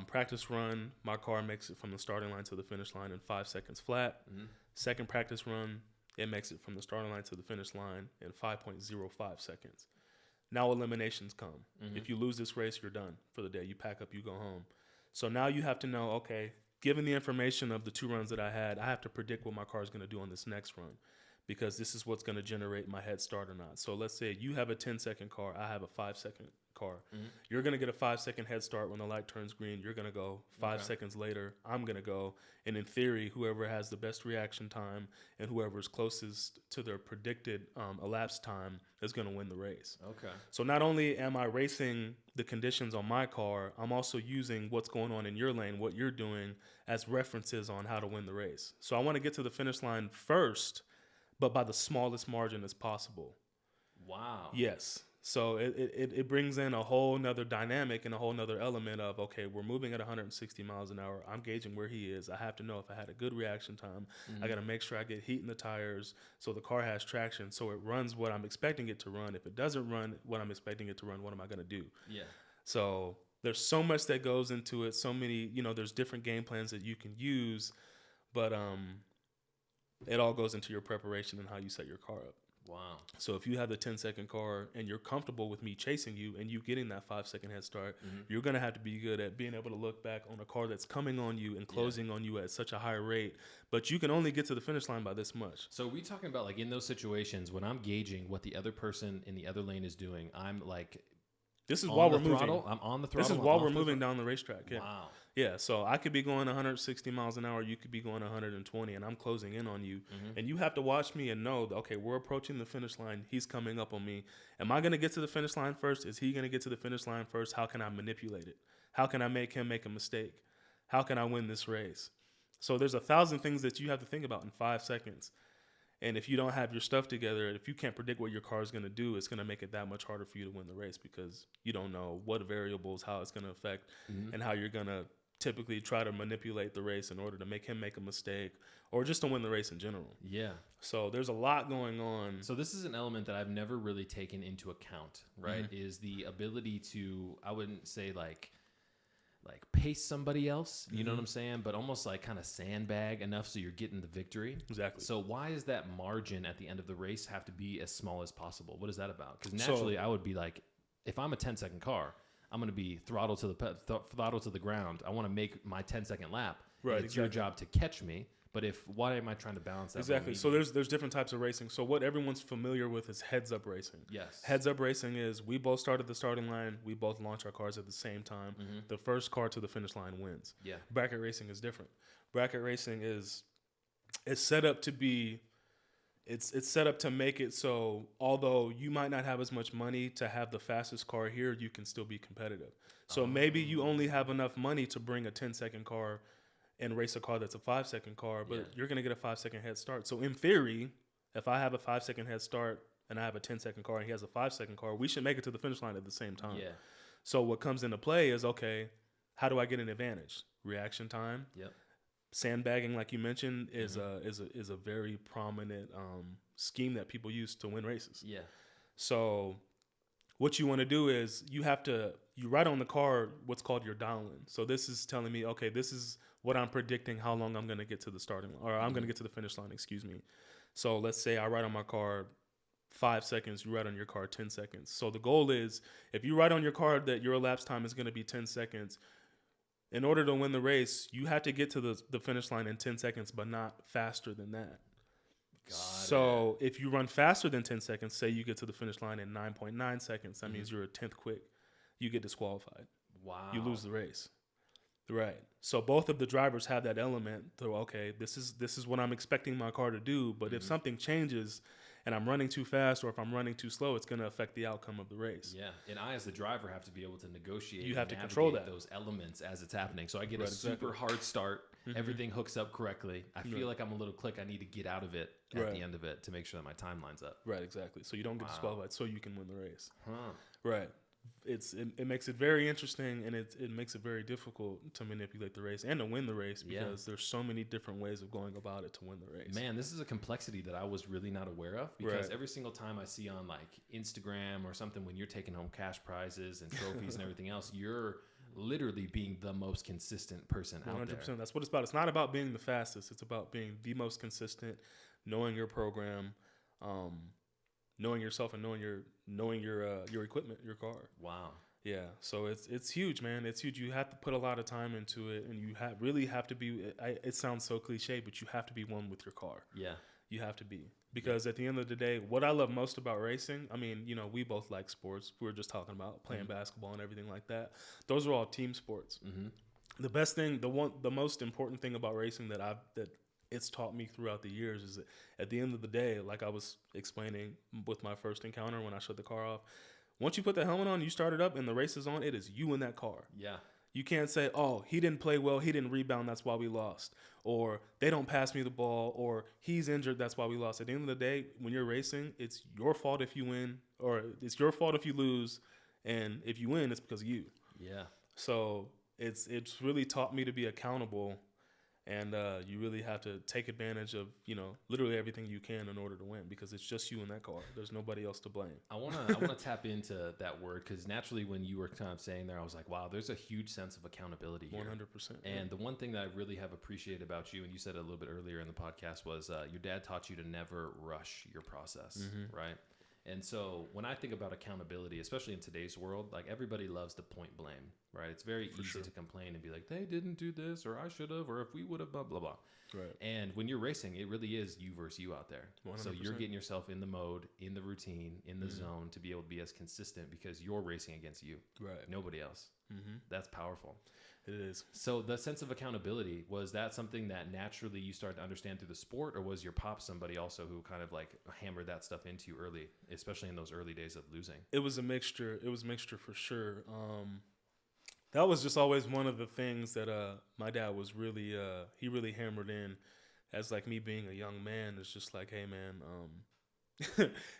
Practice run, my car makes it from the starting line to the finish line in 5 seconds flat. Second practice run, it makes it from the starting line to the finish line in 5.05 seconds. Now eliminations come. If you lose this race, you're done for the day. You pack up, you go home. So now you have to know, okay, given the information of the 2 runs that I had, I have to predict what my car is going to do on this next run, because this is what's going to generate my head start or not. So let's say you have a 10-second car, I have a 5-second car. You're going to get a 5-second head start when the light turns green. You're going to go 5 seconds later. I'm going to go. And in theory, whoever has the best reaction time and whoever is closest to their predicted elapsed time is going to win the race. Okay. So not only am I racing the conditions on my car, I'm also using what's going on in your lane, what you're doing, as references on how to win the race. So I want to get to the finish line first, but by the smallest margin as possible. Wow. Yes. So it brings in a whole nother dynamic and a whole nother element of, okay, we're moving at 160 miles an hour. I'm gauging where he is. I have to know if I had a good reaction time. I got to make sure I get heat in the tires so the car has traction, so it runs what I'm expecting it to run. If it doesn't run what I'm expecting it to run, what am I going to do? Yeah. So there's so much that goes into it. So many, there's different game plans that you can use, but it all goes into your preparation and how you set your car up. Wow. So if you have the 10-second car and you're comfortable with me chasing you and you getting that 5-second head start, you're going to have to be good at being able to look back on a car that's coming on you and closing on you at such a high rate. But you can only get to the finish line by this much. So we talking about like in those situations when I'm gauging what the other person in the other lane is doing, I'm like, this is while we're moving. I'm on the throttle. This is while we're moving down the racetrack. Yeah. Wow. Yeah. So I could be going 160 miles an hour. You could be going 120, and I'm closing in on you. And you have to watch me and know that, okay, we're approaching the finish line. He's coming up on me. Am I going to get to the finish line first? Is he going to get to the finish line first? How can I manipulate it? How can I make him make a mistake? How can I win this race? So there's 1,000 things that you have to think about in 5 seconds. And if you don't have your stuff together, if you can't predict what your car is going to do, it's going to make it that much harder for you to win the race because you don't know what variables, how it's going to affect, and how you're going to typically try to manipulate the race in order to make him make a mistake or just to win the race in general. Yeah. So there's a lot going on. So this is an element that I've never really taken into account, right? Is the ability to, I wouldn't say like pace somebody else, you know what I'm saying? But almost like kind of sandbag enough so you're getting the victory. Exactly. So why does that margin at the end of the race have to be as small as possible? What is that about? Because naturally I would be like, if I'm a 10-second car, I'm going to be throttle to the ground. I want to make my 10-second lap. Right. It's your job to catch me. But why am I trying to balance that? Exactly. So there's different types of racing. So what everyone's familiar with is heads-up racing. Yes. Heads-up racing is we both start at the starting line. We both launch our cars at the same time. The first car to the finish line wins. Yeah. Bracket racing is different. Bracket racing is set up to be it's set up to make it so although you might not have as much money to have the fastest car here, you can still be competitive. So maybe you only have enough money to bring a 10-second car and race a car that's a 5-second car, but you're going to get a 5-second head start. So in theory, if I have a 5-second head start and I have a 10-second car and he has a 5-second car, we should make it to the finish line at the same time. Yeah. So what comes into play is, okay, how do I get an advantage? Reaction time. Yep. Sandbagging, like you mentioned, is a very prominent scheme that people use to win races. Yeah. So what you want to do is you write on the car what's called your dial-in. So this is telling me, okay, this is what I'm predicting how long I'm going to get to the starting line, or I'm going to get to the finish line, excuse me. So let's say I write on my car 5 seconds, you write on your car 10 seconds. So the goal is if you write on your car that your elapsed time is going to be 10 seconds, in order to win the race, you have to get to the finish line in 10 seconds, but not faster than that. So if you run faster than 10 seconds, say you get to the finish line in 9.9 seconds, that means you're a 10th quick. You get disqualified. Wow. You lose the race. Right. So both of the drivers have that element to, okay, this is what I'm expecting my car to do, but if something changes and I'm running too fast or if I'm running too slow, it's going to affect the outcome of the race. Yeah, and I as the driver have to be able to negotiate. You have to control those elements as it's happening. So I get a super hard start. Everything hooks up correctly. I feel like I'm a little click. I need to get out of it at the end of it to make sure that my time lines up. Right, exactly. So you don't get disqualified so you can win the race. Huh. Right. It makes it very interesting, and it makes it very difficult to manipulate the race and to win the race because there's so many different ways of going about it to win the race. Man, this is a complexity that I was really not aware of because every single time I see on like Instagram or something when you're taking home cash prizes and trophies and everything else, you're literally being the most consistent person out there. 100%. That's what it's about. It's not about being the fastest. It's about being the most consistent, knowing your program, knowing yourself, and knowing your equipment, your car. Wow. Yeah. So it's huge, man. It's huge. You have to put a lot of time into it, and you really have to be. It sounds so cliche, but you have to be one with your car. Yeah. You have to be, because at the end of the day, what I love most about racing, I mean, you know, we both like sports. We were just talking about playing basketball and everything like that. Those are all team sports. The best thing, the most important thing about racing that it's taught me throughout the years is that at the end of the day, like I was explaining with my first encounter when I shut the car off, once you put the helmet on, you start it up and the race is on, it is you in that car. Yeah. You can't say, oh, he didn't play well, he didn't rebound, that's why we lost. Or they don't pass me the ball, or he's injured, that's why we lost. At the end of the day, when you're racing, it's your fault if you win, or it's your fault if you lose. And if you win, it's because of you. Yeah. So it's really taught me to be accountable And you really have to take advantage of, literally everything you can in order to win, because it's just you in that car. There's nobody else to blame. I wanna tap into that word, because naturally when you were kind of saying there, I was like, wow, there's a huge sense of accountability here. 100%. And the one thing that I really have appreciated about you, and you said it a little bit earlier in the podcast, was your dad taught you to never rush your process, right? And so when I think about accountability, especially in today's world, like everybody loves to point blame, right? It's very easy to complain and be like, they didn't do this, or I should have, or if we would have, blah, blah, blah. Right. And when you're racing, it really is you versus you out there. 100%. So you're getting yourself in the mode, in the routine, in the zone to be able to be as consistent, because you're racing against you. Right. Nobody else. That's powerful. It is. So the sense of accountability, was that something that naturally you started to understand through the sport, or was your pop somebody also who kind of like hammered that stuff into you early, especially in those early days of losing? It was a mixture. It was a mixture for sure. That was just always one of the things that my dad was really he really hammered in, as like me being a young man. It's just like, hey man,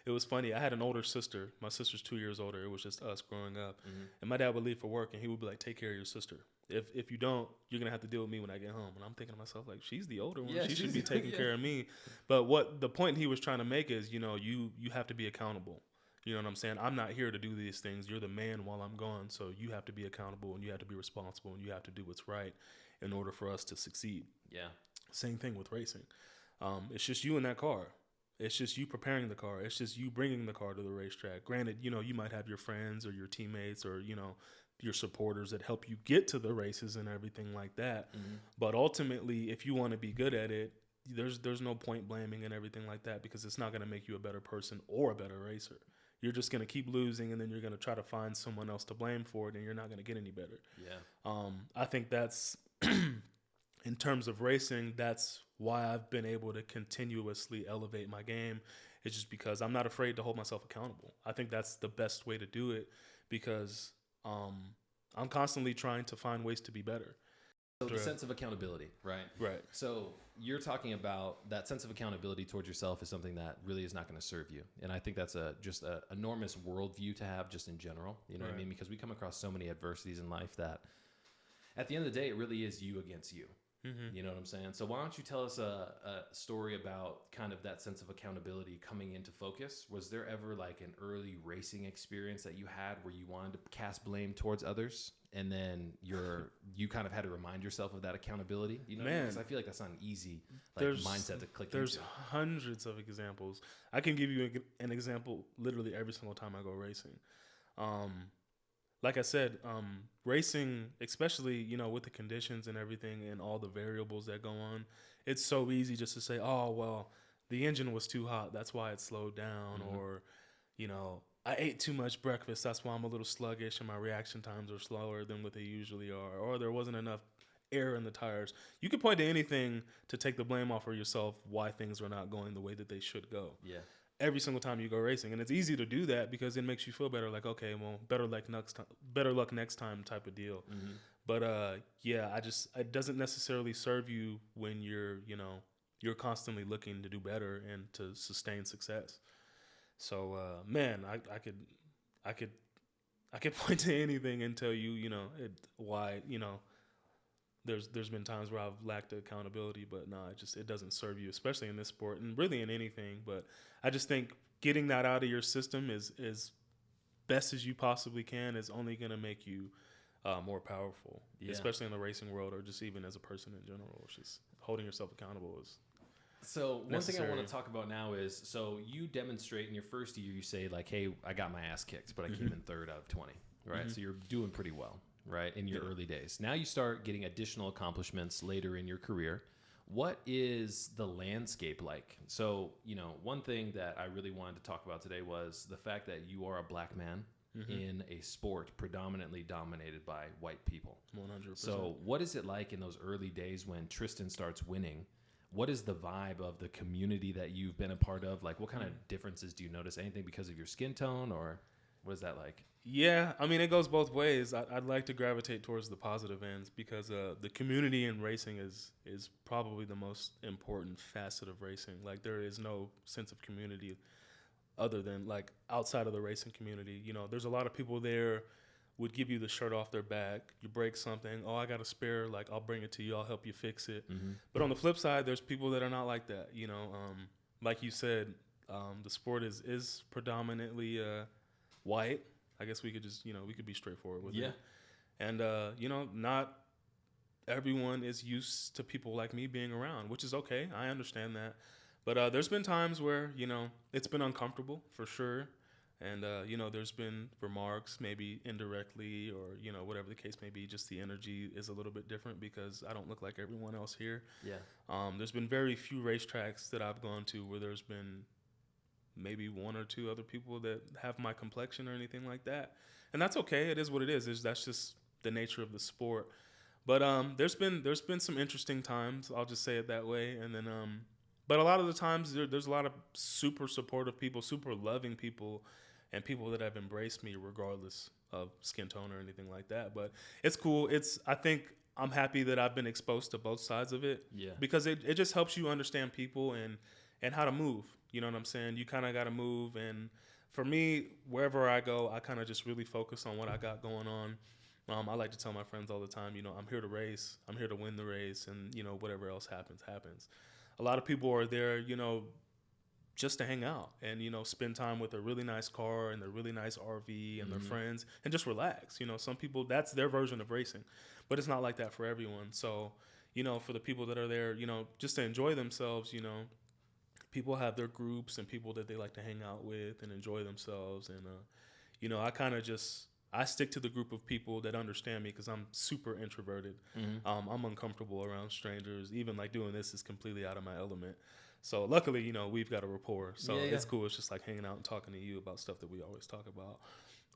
it was funny. I had an older sister. My sister's 2 years older. It was just us growing up. And my dad would leave for work and he would be like, take care of your sister. If you don't, you're going to have to deal with me when I get home. And I'm thinking to myself, like, she's the older one. She should be taking care of me. But what the point he was trying to make is, you have to be accountable. You know what I'm saying? I'm not here to do these things. You're the man while I'm gone. So you have to be accountable and you have to be responsible and you have to do what's right in order for us to succeed. Yeah. Same thing with racing. It's just you in that car. It's just you preparing the car. It's just you bringing the car to the racetrack. Granted, you might have your friends or your teammates or, your supporters that help you get to the races and everything like that. But ultimately, if you want to be good at it, there's no point blaming and everything like that, because it's not going to make you a better person or a better racer. You're just going to keep losing, and then you're going to try to find someone else to blame for it, and you're not going to get any better. Yeah. I think that's, in terms of racing, that's why I've been able to continuously elevate my game. It's just because I'm not afraid to hold myself accountable. I think that's the best way to do it, because I'm constantly trying to find ways to be better. So the sense of accountability, right? Right. So you're talking about that sense of accountability towards yourself is something that really is not going to serve you. And I think that's just a enormous worldview to have just in general. You know what I mean? Because we come across so many adversities in life that at the end of the day, it really is you against you. You know what I'm saying? So why don't you tell us a story about kind of that sense of accountability coming into focus? Was there ever like an early racing experience that you had where you wanted to cast blame towards others, and then you kind of had to remind yourself of that accountability? You know, because I feel like that's not an easy mindset to click There's into. hundreds of examples. I can give you an example literally every single time I go racing. Like I said, racing, especially, with the conditions and everything and all the variables that go on, it's so easy just to say, oh, well, the engine was too hot. That's why it slowed down. Or, I ate too much breakfast. That's why I'm a little sluggish and my reaction times are slower than what they usually are. Or there wasn't enough air in the tires. You could point to anything to take the blame off of yourself why things are not going the way that they should go. Yeah. Every single time you go racing. And it's easy to do that because it makes you feel better. Like, okay, well, better luck next time type of deal. But it doesn't necessarily serve you when you're constantly looking to do better and to sustain success. So, man, I could point to anything and tell you, why, there's been times where I've lacked accountability, but no, it doesn't serve you, especially in this sport and really in anything. But I just think getting that out of your system is best as you possibly can is only going to make you more powerful, especially in the racing world or just even as a person in general. It's just holding yourself accountable is So one necessary. thing I want to talk about now is, so you demonstrate in your first year, you say like, hey, I got my ass kicked, but I came in third out of 20, right? So you're doing pretty well, right, in your early days. Now you start getting additional accomplishments later in your career. What is the landscape like? So, one thing that I really wanted to talk about today was the fact that you are a black man in a sport predominantly dominated by white people. 100%. So what is it like in those early days when Tristan starts winning? What is the vibe of the community that you've been a part of? Like, what kind of differences do you notice? Anything because of your skin tone, or what is that like? Yeah, I mean, it goes both ways. I'd like to gravitate towards the positive ends because the community in racing is probably the most important facet of racing. Like, there is no sense of community other than, like, outside of the racing community. There's a lot of people there would give you the shirt off their back. You break something, oh, I got a spare, like I'll bring it to you, I'll help you fix it. But on the flip side, there's people that are not like that. You know, like you said, the sport is predominantly white. I guess we could just, you know, we could be straightforward with it. And, you know, not everyone is used to people like me being around, which is okay. I understand that. But there's been times where, you know, it's been uncomfortable for sure. And, you know, there's been remarks maybe indirectly or, you know, whatever the case may be, just the energy is a little bit different because I don't look like everyone else here. There's been very few racetracks that I've gone to where there's been maybe one or two other people that have my complexion or anything like that. And that's okay. It is what it is. That's just the nature of the sport. But there's been some interesting times. I'll just say it that way. And then, but a lot of the times there's a lot of super supportive people, super loving people, and people that have embraced me regardless of skin tone or anything like that. But it's cool. I think I'm happy that I've been exposed to both sides of it. Because it just helps you understand people and how to move. You know what I'm saying? You kind of got to move. And for me, wherever I go, I kind of just really focus on what I got going on. I like to tell my friends all the time, you know, I'm here to race. I'm here to win the race. And, you know, whatever else happens, happens. A lot of people are there, you know, just to hang out and, you know, spend time with a really nice car and a really nice RV and their friends and just relax. You know, some people, that's their version of racing. But it's not like that for everyone. So, you know, for the people that are there, you know, just to enjoy themselves, you know, people have their groups and people that they like to hang out with and enjoy themselves. And, you know, I stick to the group of people that understand me because I'm super introverted. I'm uncomfortable around strangers. Even like doing this is completely out of my element. So luckily, you know, we've got a rapport. So it's cool. It's just like hanging out and talking to you about stuff that we always talk about.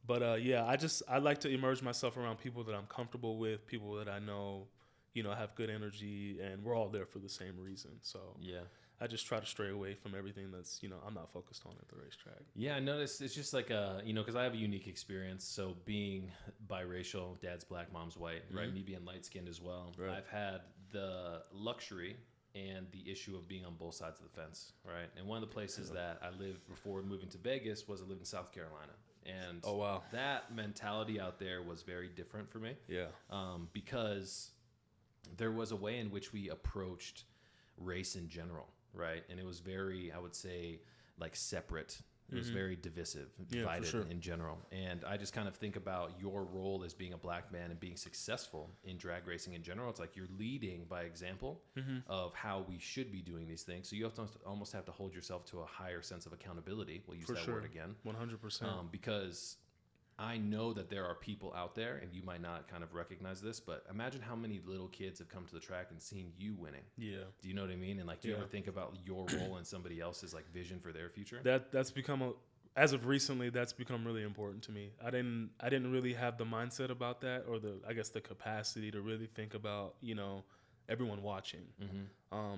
But I like to immerse myself around people that I'm comfortable with, people that I know, you know, have good energy, and we're all there for the same reason. So I just try to stray away from everything that's, you know, I'm not focused on at the racetrack. Yeah, I noticed it's just like, you know, because I have a unique experience. So being biracial, dad's black, mom's white, right? Me being light-skinned as well. Right. I've had the luxury and the issue of being on both sides of the fence, right? And one of the places that I lived before moving to Vegas was I lived in South Carolina. And that mentality out there was very different for me. Because there was a way in which we approached race in general, right? And it was very, I would say, like separate. It was very divisive, divided in general. And I just kind of think about your role as being a black man and being successful in drag racing in general. It's like you're leading by example of how we should be doing these things. So you have to almost have to hold yourself to a higher sense of accountability. We'll use that word again. 100%. Because I know that there are people out there, and you might not kind of recognize this, but imagine how many little kids have come to the track and seen you winning. Do you know what I mean? And like, do you ever think about your role in somebody else's like vision for their future? That's become as of recently, that's become really important to me. I didn't really have the mindset about that, or the capacity to really think about, you know, everyone watching.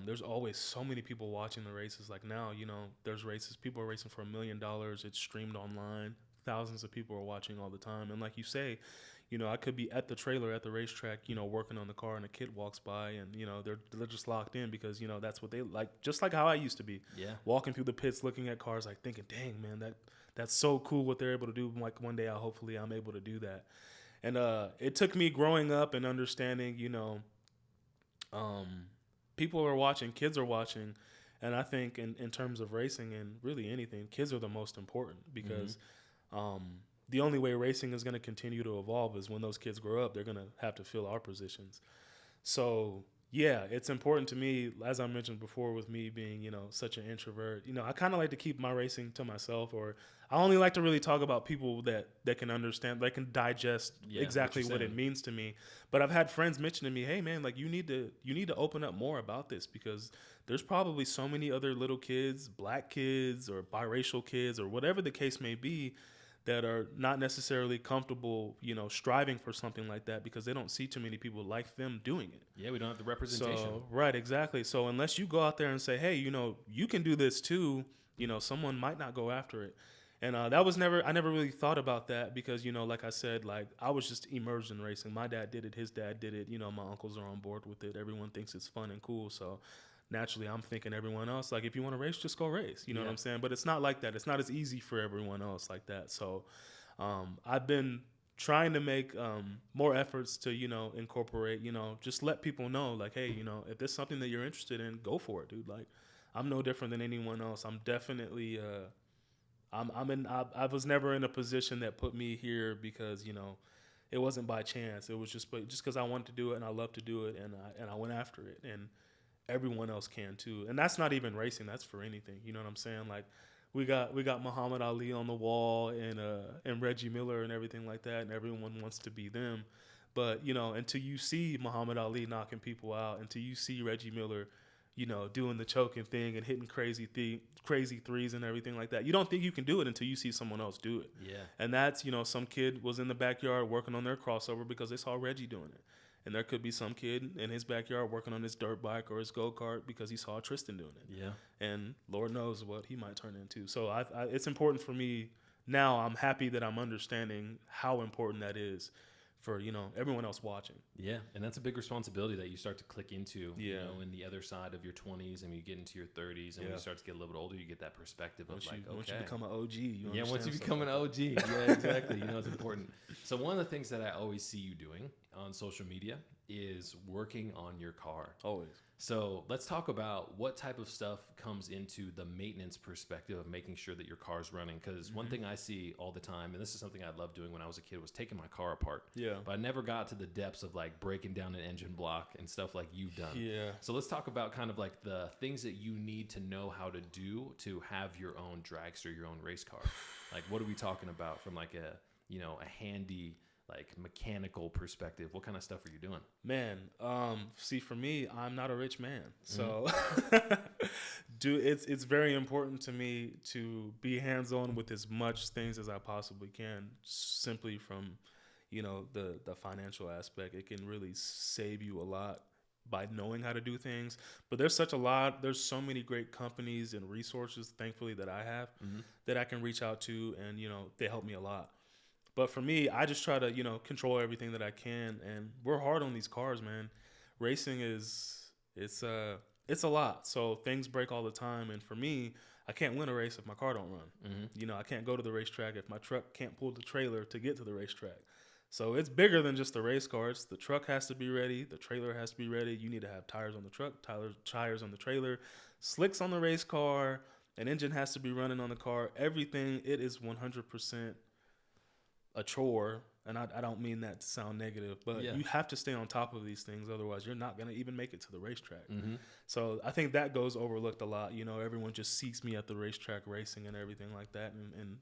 There's always so many people watching the races. Like now, you know, there's races, people are racing for $1 million. It's streamed online. Thousands of people are watching all the time. And like you say, you know, I could be at the trailer at the racetrack, you know, working on the car, and a kid walks by and, you know, they're just locked in because, you know, that's what they like, just like how I used to be. Walking through the pits, looking at cars, like thinking, dang, man, that's so cool what they're able to do. Like one day hopefully I'm able to do that. And it took me growing up and understanding, you know, people are watching, kids are watching. And I think in terms of racing and really anything, kids are the most important because the only way racing is going to continue to evolve is when those kids grow up, they're going to have to fill our positions. So, yeah, it's important to me, as I mentioned before, with me being, you know, such an introvert. You know, I kind of like to keep my racing to myself, or I only like to really talk about people that can understand, that can digest exactly what it means to me. But I've had friends mention to me, hey, man, like you need to open up more about this because there's probably so many other little kids, black kids or biracial kids or whatever the case may be, that are not necessarily comfortable, you know, striving for something like that because they don't see too many people like them doing it. Yeah, we don't have the representation. So, right, exactly. So unless you go out there and say, hey, you know, you can do this too, you know, someone might not go after it. And I never really thought about that because, you know, like I said, like I was just immersed in racing. My dad did it. His dad did it. You know, my uncles are on board with it. Everyone thinks it's fun and cool. So naturally, I'm thinking everyone else, like, if you want to race, just go race. You know what I'm saying? But it's not like that. It's not as easy for everyone else like that. So I've been trying to make more efforts to, incorporate, just let people know, like, hey, if there's something that you're interested in, go for it, dude. Like, I'm no different than anyone else. I'm definitely, I was never in a position that put me here because, it wasn't by chance. It was just because I wanted to do it and I love to do it, and I went after it, and everyone else can too. And that's not even racing. That's for anything. You know what I'm saying? Like, we got Muhammad Ali on the wall and Reggie Miller and everything like that, and everyone wants to be them. But, until you see Muhammad Ali knocking people out, until you see Reggie Miller, doing the choking thing and hitting crazy threes and everything like that, you don't think you can do it until you see someone else do it. Yeah. And that's, some kid was in the backyard working on their crossover because they saw Reggie doing it. And there could be some kid in his backyard working on his dirt bike or his go-kart because he saw Tristan doing it. Yeah. And Lord knows what he might turn into. So it's important for me now. I'm happy that I'm understanding how important that is for, everyone else watching. Yeah. And that's a big responsibility that you start to click into, Yeah. in the other side of your 20s, and you get into your 30s, and when you start to get a little bit older, you get that perspective of once you become an OG, once you become an OG. Yeah, exactly. It's important. So one of the things that I always see you doing on social media is working on your car. Always. So let's talk about what type of stuff comes into the maintenance perspective of making sure that your car's running. Because one thing I see all the time, and this is something I loved doing when I was a kid, was taking my car apart. Yeah. But I never got to the depths of like breaking down an engine block and stuff like you've done. Yeah. So let's talk about kind of like the things that you need to know how to do to have your own dragster, your own race car. Like, what are we talking about from like a handy, like mechanical perspective? What kind of stuff are you doing? Man, see, for me, I'm not a rich man. So it's very important to me to be hands-on with as much things as I possibly can, simply from, the financial aspect. It can really save you a lot by knowing how to do things. But there's so many great companies and resources, thankfully, that I have that I can reach out to, and, they help me a lot. But for me, I just try to, control everything that I can. And we're hard on these cars, man. Racing it's a lot. So things break all the time. And for me, I can't win a race if my car don't run. I can't go to the racetrack if my truck can't pull the trailer to get to the racetrack. So it's bigger than just the race cars. The truck has to be ready. The trailer has to be ready. You need to have tires on the truck, tires on the trailer, slicks on the race car. An engine has to be running on the car. Everything, it is 100% a chore, and I don't mean that to sound negative, but you have to stay on top of these things, otherwise you're not going to even make it to the racetrack. So I think that goes overlooked a lot. Everyone just sees me at the racetrack racing and everything like that, and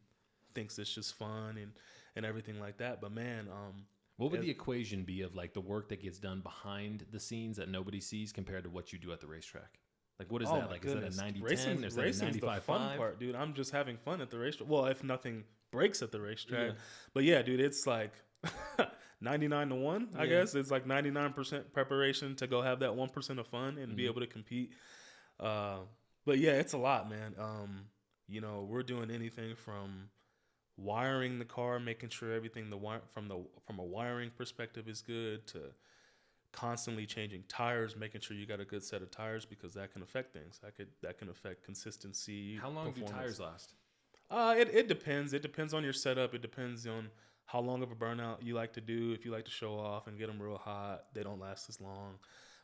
thinks it's just fun and everything like that. But man, what would the equation be of like the work that gets done behind the scenes that nobody sees compared to what you do at the racetrack? Like, what is that? Like, goodness. Is that a 90-10? Racing's Is that a 95-5? The fun part, dude. I'm just having fun at the racetrack. Well, if nothing breaks at the racetrack. But yeah, dude, it's like 99-1, I guess. It's like 99% preparation to go have that 1% of fun and be able to compete. But yeah, it's a lot, man. We're doing anything from wiring the car, making sure everything from a wiring perspective is good, to constantly changing tires, making sure you got a good set of tires, because that can affect things. That can affect consistency. How long do tires last? It depends. It depends on your setup. It depends on how long of a burnout you like to do. If you like to show off and get them real hot, they don't last as long.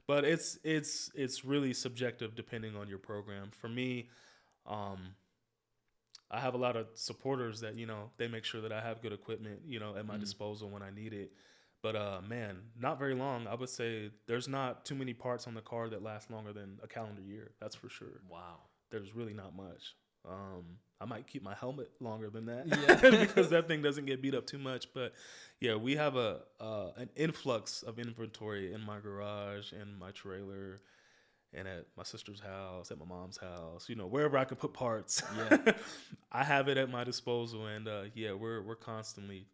But it's really subjective depending on your program. For me, I have a lot of supporters that, they make sure that I have good equipment, at my disposal when I need it. But man, not very long. I would say there's not too many parts on the car that last longer than a calendar year. That's for sure. Wow. There's really not much. I might keep my helmet longer than that, yeah. because that thing doesn't get beat up too much. But yeah, we have an influx of inventory in my garage, in my trailer, and at my sister's house, at my mom's house, wherever I can put parts. Yeah. I have it at my disposal, and we're constantly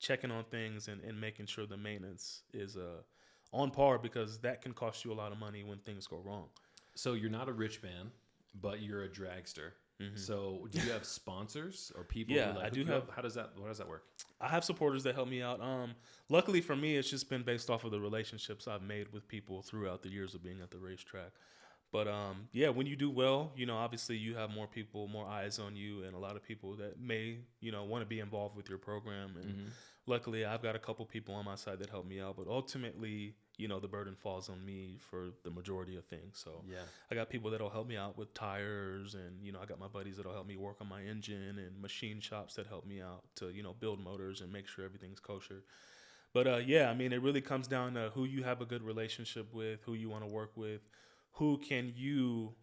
checking on things and making sure the maintenance is on par, because that can cost you a lot of money when things go wrong. So you're not a rich man, but you're a dragster. So do you have sponsors or people? Yeah, who I do have. How does that work? I have supporters that help me out. Luckily for me, it's just been based off of the relationships I've made with people throughout the years of being at the racetrack. But when you do well, obviously you have more people, more eyes on you, and a lot of people that may, want to be involved with your program and luckily I've got a couple people on my side that help me out, but ultimately, the burden falls on me for the majority of things. So Yeah. I got people that'll help me out with tires, and, I got my buddies that'll help me work on my engine, and machine shops that help me out to, build motors and make sure everything's kosher. But yeah, I mean, it really comes down to who you have a good relationship with, who you want to work with, who can you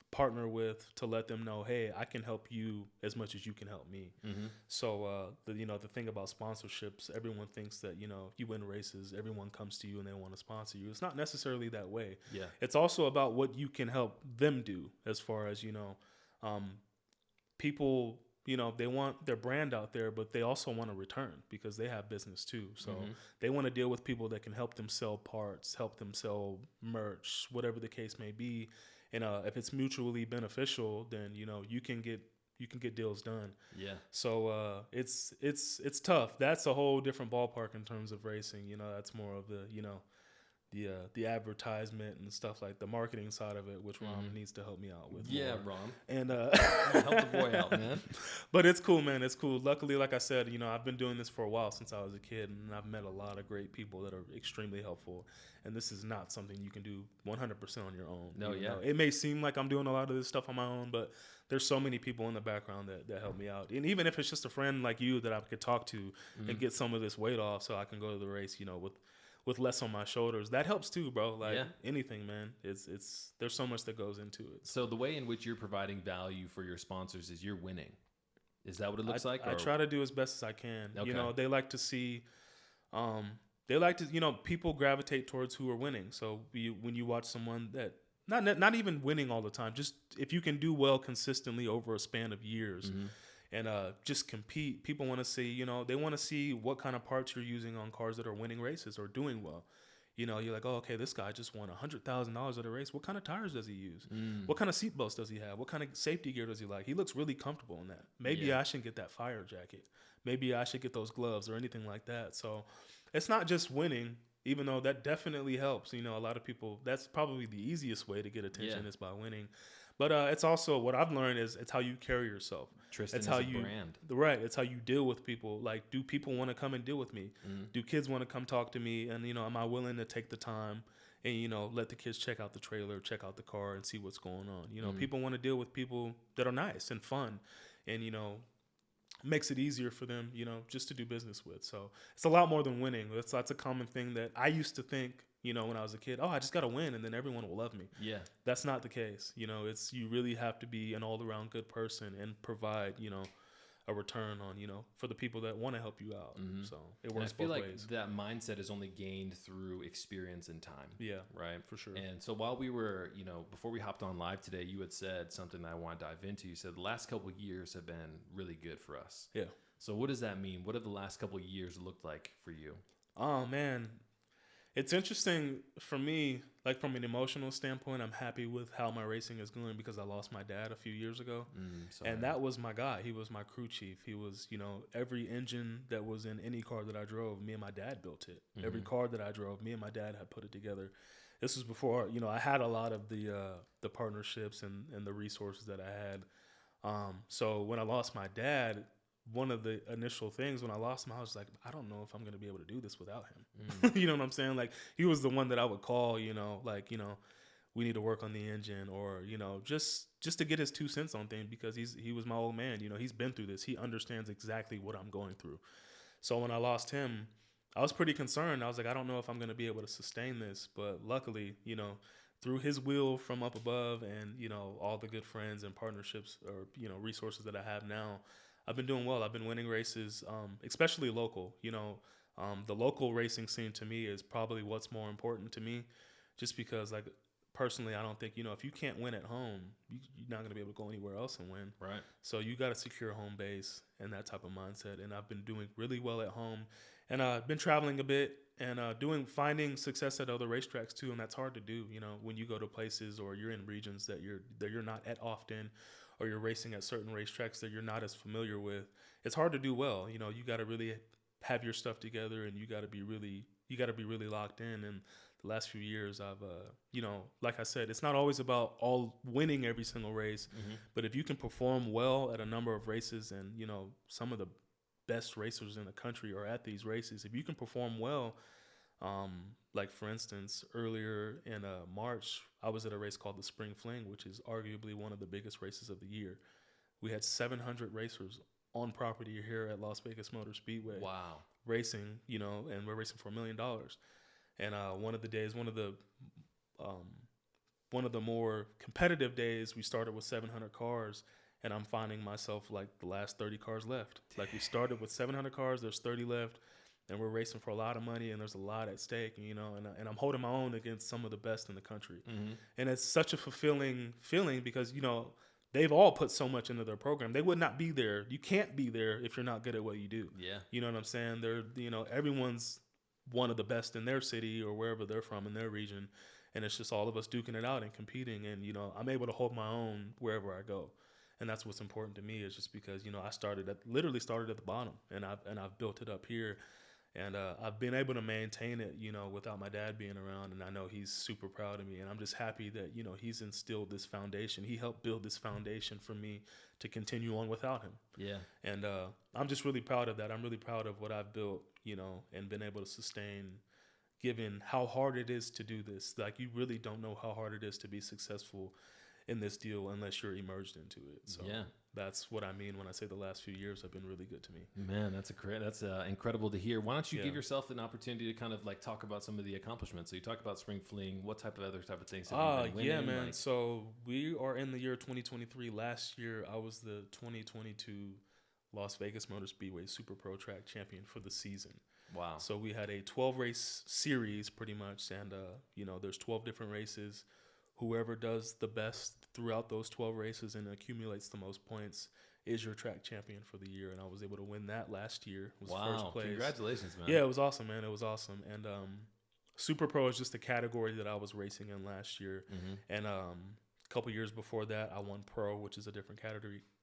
partner with to let them know, hey, I can help you as much as you can help me. So the thing about sponsorships, everyone thinks that you win races, everyone comes to you and they want to sponsor you. It's not necessarily that way. Yeah. It's also about what you can help them do, as far as people. They want their brand out there, but they also want to return because they have business too. So they want to deal with people that can help them sell parts, help them sell merch, whatever the case may be. And if it's mutually beneficial, then you can get deals done. Yeah. So it's tough. That's a whole different ballpark in terms of racing. That's more of the advertisement and stuff, like the marketing side of it, which Ron needs to help me out with. Yeah, more. Ron. And help the boy out, man. But it's cool, man. It's cool. Luckily, like I said, I've been doing this for a while, since I was a kid, and I've met a lot of great people that are extremely helpful. And this is not something you can do 100% on your own. No, yeah. It may seem like I'm doing a lot of this stuff on my own, but there's so many people in the background that help me out. And even if it's just a friend like you that I could talk to and get some of this weight off, so I can go to the race, with less on my shoulders, that helps too, bro. Like anything, man. It's there's so much that goes into it. So the way in which you're providing value for your sponsors is you're winning. Is that what it looks like? I try to do as best as I can. Okay. They like to see, people gravitate towards who are winning. So when you watch someone that not even winning all the time, just if you can do well consistently over a span of years. And just compete. People want to see, they want to see what kind of parts you're using on cars that are winning races or doing well. You're like, oh, okay, this guy just won $100,000 at a race. What kind of tires does he use? What kind of seat belts does he have? What kind of safety gear does he like? He looks really comfortable in that. Maybe I should get that fire jacket. Maybe I should get those gloves or anything like that. So it's not just winning, even though that definitely helps. A lot of people, that's probably the easiest way to get attention is by winning. But it's also, what I've learned is it's how you carry yourself. Tristan it's how is a brand. Right. It's how you deal with people. Like, do people want to come and deal with me? Do kids want to come talk to me? And, am I willing to take the time and, let the kids check out the trailer, check out the car, and see what's going on? People want to deal with people that are nice and fun and, makes it easier for them, just to do business with. So it's a lot more than winning. That's a common thing that I used to think, when I was a kid. Oh, I just got to win and then everyone will love me. Yeah. That's not the case. It's, you really have to be an all around good person and provide, a return on, for the people that want to help you out. So it works both ways. I feel like that mindset is only gained through experience and time. Yeah. Right. For sure. And so while we were, before we hopped on live today, you had said something that I want to dive into. You said the last couple of years have been really good for us. Yeah. So what does that mean? What have the last couple of years looked like for you? Oh, man. It's interesting for me, like from an emotional standpoint, I'm happy with how my racing is going because I lost my dad a few years ago. And that was my guy. He was my crew chief. He was, every engine that was in any car that I drove, me and my dad built it. Every car that I drove, me and my dad had put it together. This was before, I had a lot of the partnerships and the resources that I had. So when I lost my dad, one of the initial things when I lost him, I was like, I don't know if I'm going to be able to do this without him. You know what I'm saying? Like, he was the one that I would call, we need to work on the engine or, just to get his 2 cents on things because he was my old man. He's been through this. He understands exactly what I'm going through. So when I lost him, I was pretty concerned. I was like, I don't know if I'm going to be able to sustain this. But luckily, through his will from up above and, all the good friends and partnerships or, resources that I have now, I've been doing well. I've been winning races, especially local. The local racing scene to me is probably what's more important to me just because, like, personally, I don't think, if you can't win at home, you're not going to be able to go anywhere else and win. Right. So you got to secure home base and that type of mindset. And I've been doing really well at home. And I've been traveling a bit and finding success at other racetracks too. And that's hard to do, when you go to places or you're in regions that you're not at often, or you're racing at certain racetracks that you're not as familiar with. It's hard to do well. You got to really have your stuff together and you got to be really locked in. And the last few years I've, like I said, it's not always about all winning every single race, but if you can perform well at a number of races and, some of the best racers in the country are at these races. If you can perform well, like for instance, earlier in March, I was at a race called the Spring Fling, which is arguably one of the biggest races of the year. We had 700 racers on property here at Las Vegas Motor Speedway. Wow. Racing, you know, and we're racing for $1 million. And one of the days, one of the more competitive days, we started with 700 cars, and I'm finding myself like the last 30 cars left. Like we started with 700 cars, there's 30 left, and we're racing for a lot of money, and there's a lot at stake, you know, and I'm holding my own against some of the best in the country. Mm-hmm. And it's such a fulfilling feeling because, you know, they've all put so much into their program. They would not be there. You can't be there if you're not good at what you do. Yeah. You know what I'm saying? They're, you know, everyone's one of the best in their city or wherever they're from in their region. And it's just all of us duking it out and competing. And, you know, I'm able to hold my own wherever I go. And that's what's important to me, is just because, you know, I literally started at the bottom, and I've built it up here. And I've been able to maintain it, you know, without my dad being around. And I know he's super proud of me. And I'm just happy that, you know, he's instilled this foundation. He helped build this foundation for me to continue on without him. Yeah. And I'm just really proud of that. I'm really proud of what I've built, you know, and been able to sustain, given how hard it is to do this. Like, you really don't know how hard it is to be successful in this deal unless you're immersed into it. So yeah. That's what I mean when I say the last few years have been really good to me. Man, that's incredible to hear. Why don't you give yourself an opportunity to kind of like talk about some of the accomplishments? So you talk about Spring Fling. What type of other type of things have you been winning? Yeah, man. Like, so we are in the year 2023. Last year, I was the 2022 Las Vegas Motor Speedway Super Pro Track champion for the season. Wow. So we had a 12-race series pretty much, and, you know, there's 12 different races. Whoever does the best throughout those 12 races and accumulates the most points is your track champion for the year. And I was able to win that last year. It was first place. Congratulations, man. Yeah, it was awesome, man. It was awesome. And Super Pro is just the category that I was racing in last year. Mm-hmm. And a couple years before that, I won Pro, which is a different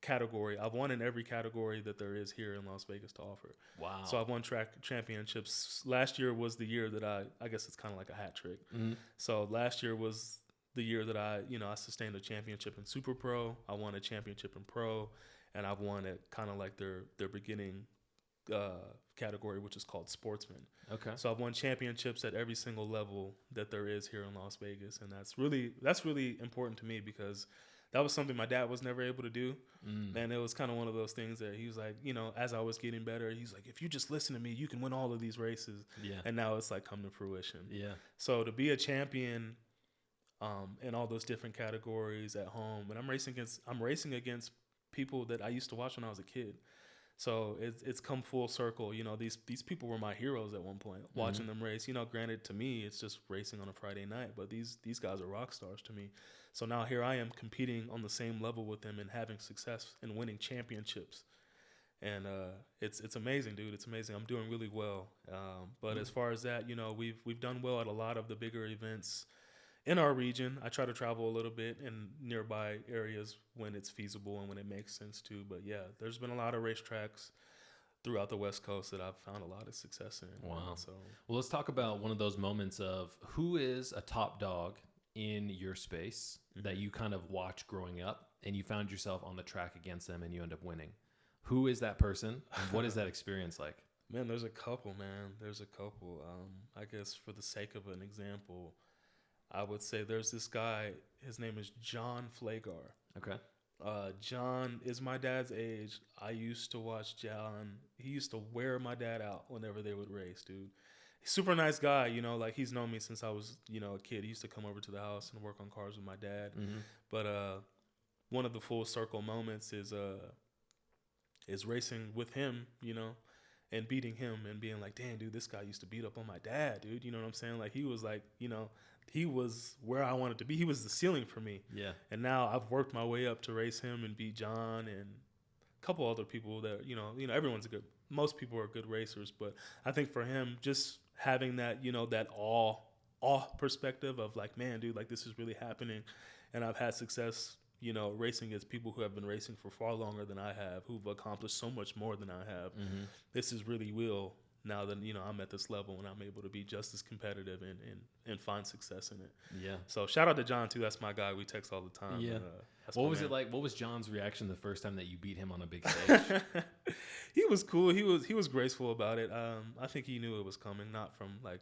category. I've won in every category that there is here in Las Vegas to offer. Wow. So I've won track championships. Last year was the year that I guess it's kind of like a hat trick. Mm-hmm. So last year was the year that I sustained a championship in Super Pro. I won a championship in Pro, and I've won at kind of like their beginning category, which is called Sportsman. Okay. So I've won championships at every single level that there is here in Las Vegas, and that's really important to me because that was something my dad was never able to do. And it was kind of one of those things that he was like, you know, as I was getting better, he's like, if you just listen to me, you can win all of these races. Yeah. And now it's like come to fruition. Yeah. So to be a champion in all those different categories at home, and I'm racing against people that I used to watch when I was a kid. So it's come full circle. You know, these people were my heroes at one point, watching them race. You know, granted, to me, it's just racing on a Friday night, but these guys are rock stars to me. So now here I am competing on the same level with them and having success and winning championships. And it's amazing, dude. It's amazing. I'm doing really well. But as far as that, you know, we've done well at a lot of the bigger events in our region. I try to travel a little bit in nearby areas when it's feasible and when it makes sense to. But yeah, there's been a lot of racetracks throughout the West Coast that I've found a lot of success in. Wow. So, well, let's talk about one of those moments of who is a top dog in your space that you kind of watch growing up and you found yourself on the track against them and you end up winning. Who is that person? And what is that experience like? Man, there's a couple, man. There's a couple. I guess for the sake of an example, I would say there's this guy, his name is John Flagar. Okay. John is my dad's age. I used to watch John. He used to wear my dad out whenever they would race, dude. Super nice guy, you know, like he's known me since I was, you know, a kid. He used to come over to the house and work on cars with my dad. Mm-hmm. But one of the full circle moments is racing with him, you know, and beating him and being like, damn, dude, this guy used to beat up on my dad, dude. You know what I'm saying? Like, he was like, you know, he was where I wanted to be. He was the ceiling for me. Yeah. And now I've worked my way up to race him and beat John and a couple other people that, you know, everyone's most people are good racers. But I think for him, just having that, you know, that awe perspective of like, man, dude, like this is really happening. And I've had success, you know, racing against people who have been racing for far longer than I have, who've accomplished so much more than I have. Mm-hmm. This is really now that, you know, I'm at this level and I'm able to be just as competitive and find success in it. Yeah. So shout out to John too. That's my guy. We text all the time. Yeah. And, What was it like? What was John's reaction the first time that you beat him on a big stage? He was cool. He was graceful about it. I think he knew it was coming, not from like,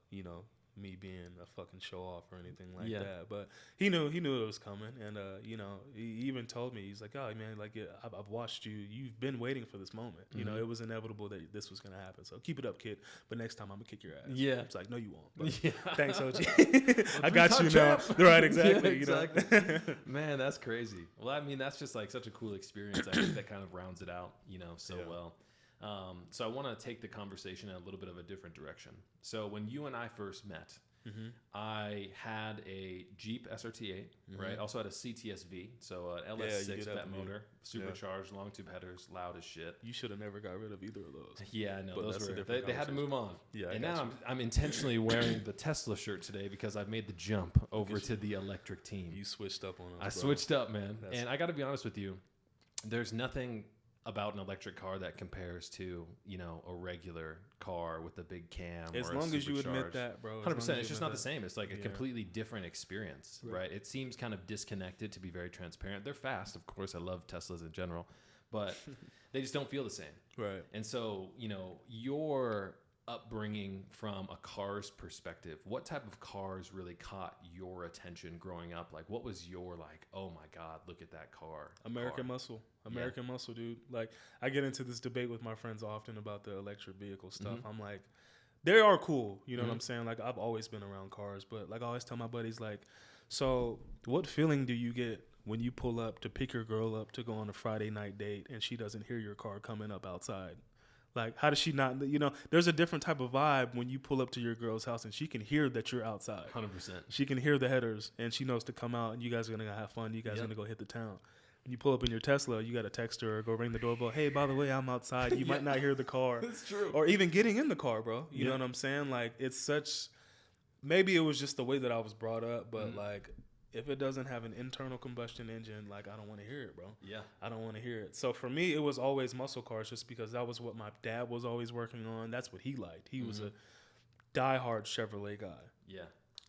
you know, me being a fucking show off or anything like that. But he knew it was coming, and you know, he even told me, he's like, "Oh man, like I've watched you. You've been waiting for this moment. You know, it was inevitable that this was gonna happen. So keep it up, kid. But next time I'm gonna kick your ass." Yeah. It's like, no, you won't. But thanks, OG. I got you now. Right, exactly. Yeah, exactly. You know? Man, that's crazy. Well, I mean, that's just like such a cool experience. I think that kind of rounds it out, you know, so well. So I want to take the conversation in a little bit of a different direction. So when you and I first met, I had a Jeep SRT8, right? Also had a CTS-V, so an LS6 vet motor, supercharged, long tube headers, loud as shit. You should have never got rid of either of those. Yeah, no, But those were they had to move on. Yeah, and now I'm intentionally wearing the Tesla shirt today because I've made the jump over to the electric team. You switched up on us. I switched up, man. And I got to be honest with you, there's nothing about an electric car that compares to, you know, a regular car with a big cam. As or long as you admit supercharged. that, bro. 100%. It's just not the same. It's like a completely different experience, right? It seems kind of disconnected, to be very transparent. They're fast, of course. I love Teslas in general, but they just don't feel the same. Right. And so, you know, your upbringing from a car's perspective, what type of cars really caught your attention growing up? Like, what was your like, oh my God, look at that car? American muscle, dude. Like, I get into this debate with my friends often about the electric vehicle stuff. I'm like, they are cool. You know what I'm saying? Like, I've always been around cars, but like I always tell my buddies, like, so what feeling do you get when you pull up to pick your girl up to go on a Friday night date and she doesn't hear your car coming up outside? Like, how does she not, you know, there's a different type of vibe when you pull up to your girl's house and she can hear that you're outside. 100%. She can hear the headers and she knows to come out and you guys are going to have fun. You guys are going to go hit the town. When you pull up in your Tesla, you got to text her or go ring the doorbell. Hey, by the way, I'm outside. You might not hear the car. That's true. Or even getting in the car, bro. You know what I'm saying? Like, it's such, maybe it was just the way that I was brought up, but like, if it doesn't have an internal combustion engine, like, I don't want to hear it, bro. Yeah. I don't want to hear it. So for me, it was always muscle cars just because that was what my dad was always working on. That's what he liked. He was a diehard Chevrolet guy. Yeah.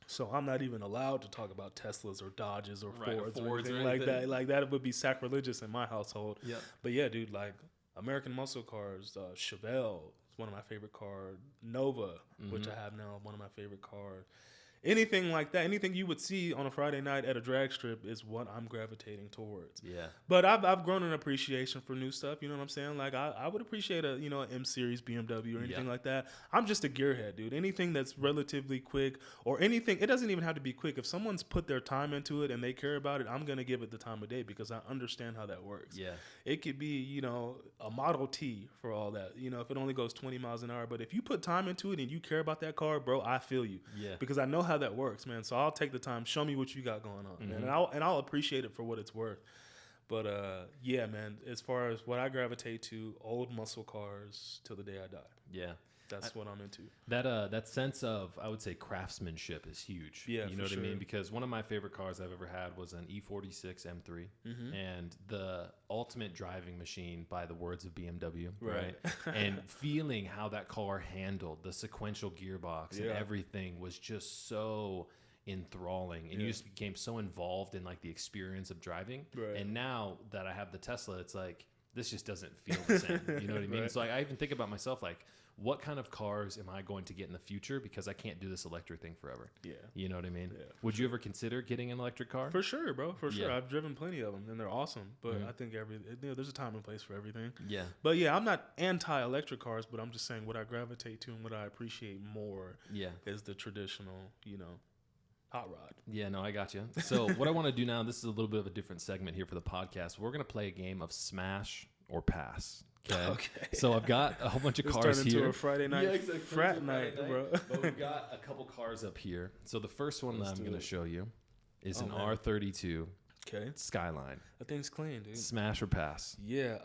So I'm not even allowed to talk about Teslas or Dodges or Fords or anything or like that. Like, that would be sacrilegious in my household. Yeah. But yeah, dude, like, American muscle cars, Chevelle is one of my favorite cars. Nova, which I have now, one of my favorite cars. Anything like that, anything you would see on a Friday night at a drag strip is what I'm gravitating towards. Yeah. But I've grown an appreciation for new stuff. You know what I'm saying? Like, I would appreciate a, you know, an M series BMW or anything like that. I'm just a gearhead, dude. Anything that's relatively quick or anything, it doesn't even have to be quick. If someone's put their time into it and they care about it, I'm going to give it the time of day because I understand how that works. Yeah. It could be, you know, a Model T for all that, you know, if it only goes 20 miles an hour. But if you put time into it and you care about that car, bro, I feel you. Yeah. Because I know how that works, man. So I'll take the time. Show me what you got going on, man. And I'll appreciate it for what it's worth. But yeah, man. As far as what I gravitate to, old muscle cars till the day I die. Yeah. That's what I'm into. That sense of, I would say, craftsmanship is huge. Yeah, you know for what I mean? sure. Because one of my favorite cars I've ever had was an E46 M3, and the ultimate driving machine, by the words of BMW, right? And feeling how that car handled the sequential gearbox and everything was just so enthralling, and you just became so involved in like the experience of driving. Right. And now that I have the Tesla, it's like this just doesn't feel the same. You know what I mean? So like, I even think about myself like, what kind of cars am I going to get in the future? Because I can't do this electric thing forever. Yeah. You know what I mean? Yeah, Would you ever consider getting an electric car? For sure, bro. For sure. I've driven plenty of them, and they're awesome. But I think there's a time and place for everything. Yeah. But yeah, I'm not anti-electric cars, but I'm just saying what I gravitate to and what I appreciate more is the traditional, you know, hot rod. Yeah, no, I got you. So what I want to do now, this is a little bit of a different segment here for the podcast. We're going to play a game of Smash or Pass. Okay. So I've got a whole bunch of cars turned here. into a Friday night frat night, bro. But we've got a couple cars up here. So the first one that I'm going to show you is an R32 Skyline. That thing's clean, dude. Smash or pass? Yeah.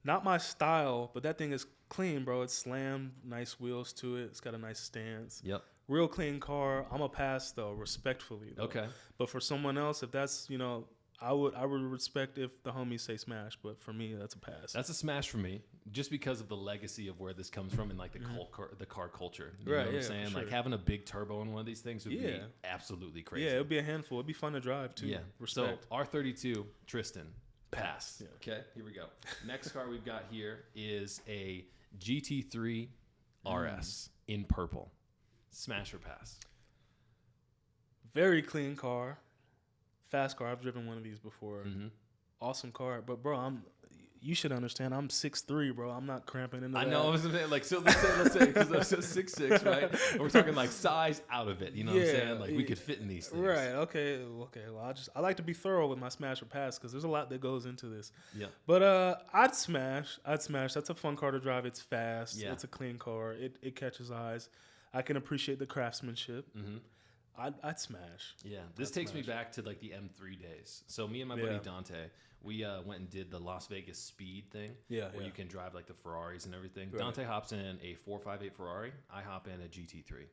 Not my style, but that thing is clean, bro. It's slammed, nice wheels to it. It's got a nice stance. Yep. Real clean car. I'm a pass though, respectfully though. Okay. But for someone else, if that's, you know, I would respect if the homies say smash, but for me, that's a pass. That's a smash for me, just because of the legacy of where this comes from and like the car culture. You know what I'm saying? Like having a big turbo in one of these things would be absolutely crazy. Yeah, it would be a handful. It'd be fun to drive too. Yeah. Respect. So R32, Tristan, pass. Yeah. Okay, here we go. Next car we've got here is a GT3 RS in purple. Smash or pass? Very clean car. Fast car. I've driven one of these before. Awesome car. But, bro, you should understand, I'm 6'3", bro. I'm not cramping into that. I know. I was saying, like, so let's say, because I'm 6'6", right? And we're talking, like, size out of it. You know what I'm saying? Like, we could fit in these things. Right. Okay. Well, I like to be thorough with my smash or pass because there's a lot that goes into this. Yeah. But I'd smash. That's a fun car to drive. It's fast. Yeah. It's a clean car. It catches eyes. I can appreciate the craftsmanship. I'd smash. Yeah, this takes me back to like the M3 days. So me and my buddy Dante, we went and did the Las Vegas speed thing. Where you can drive like the Ferraris and everything. Right. Dante hops in a 458 Ferrari. I hop in a GT3.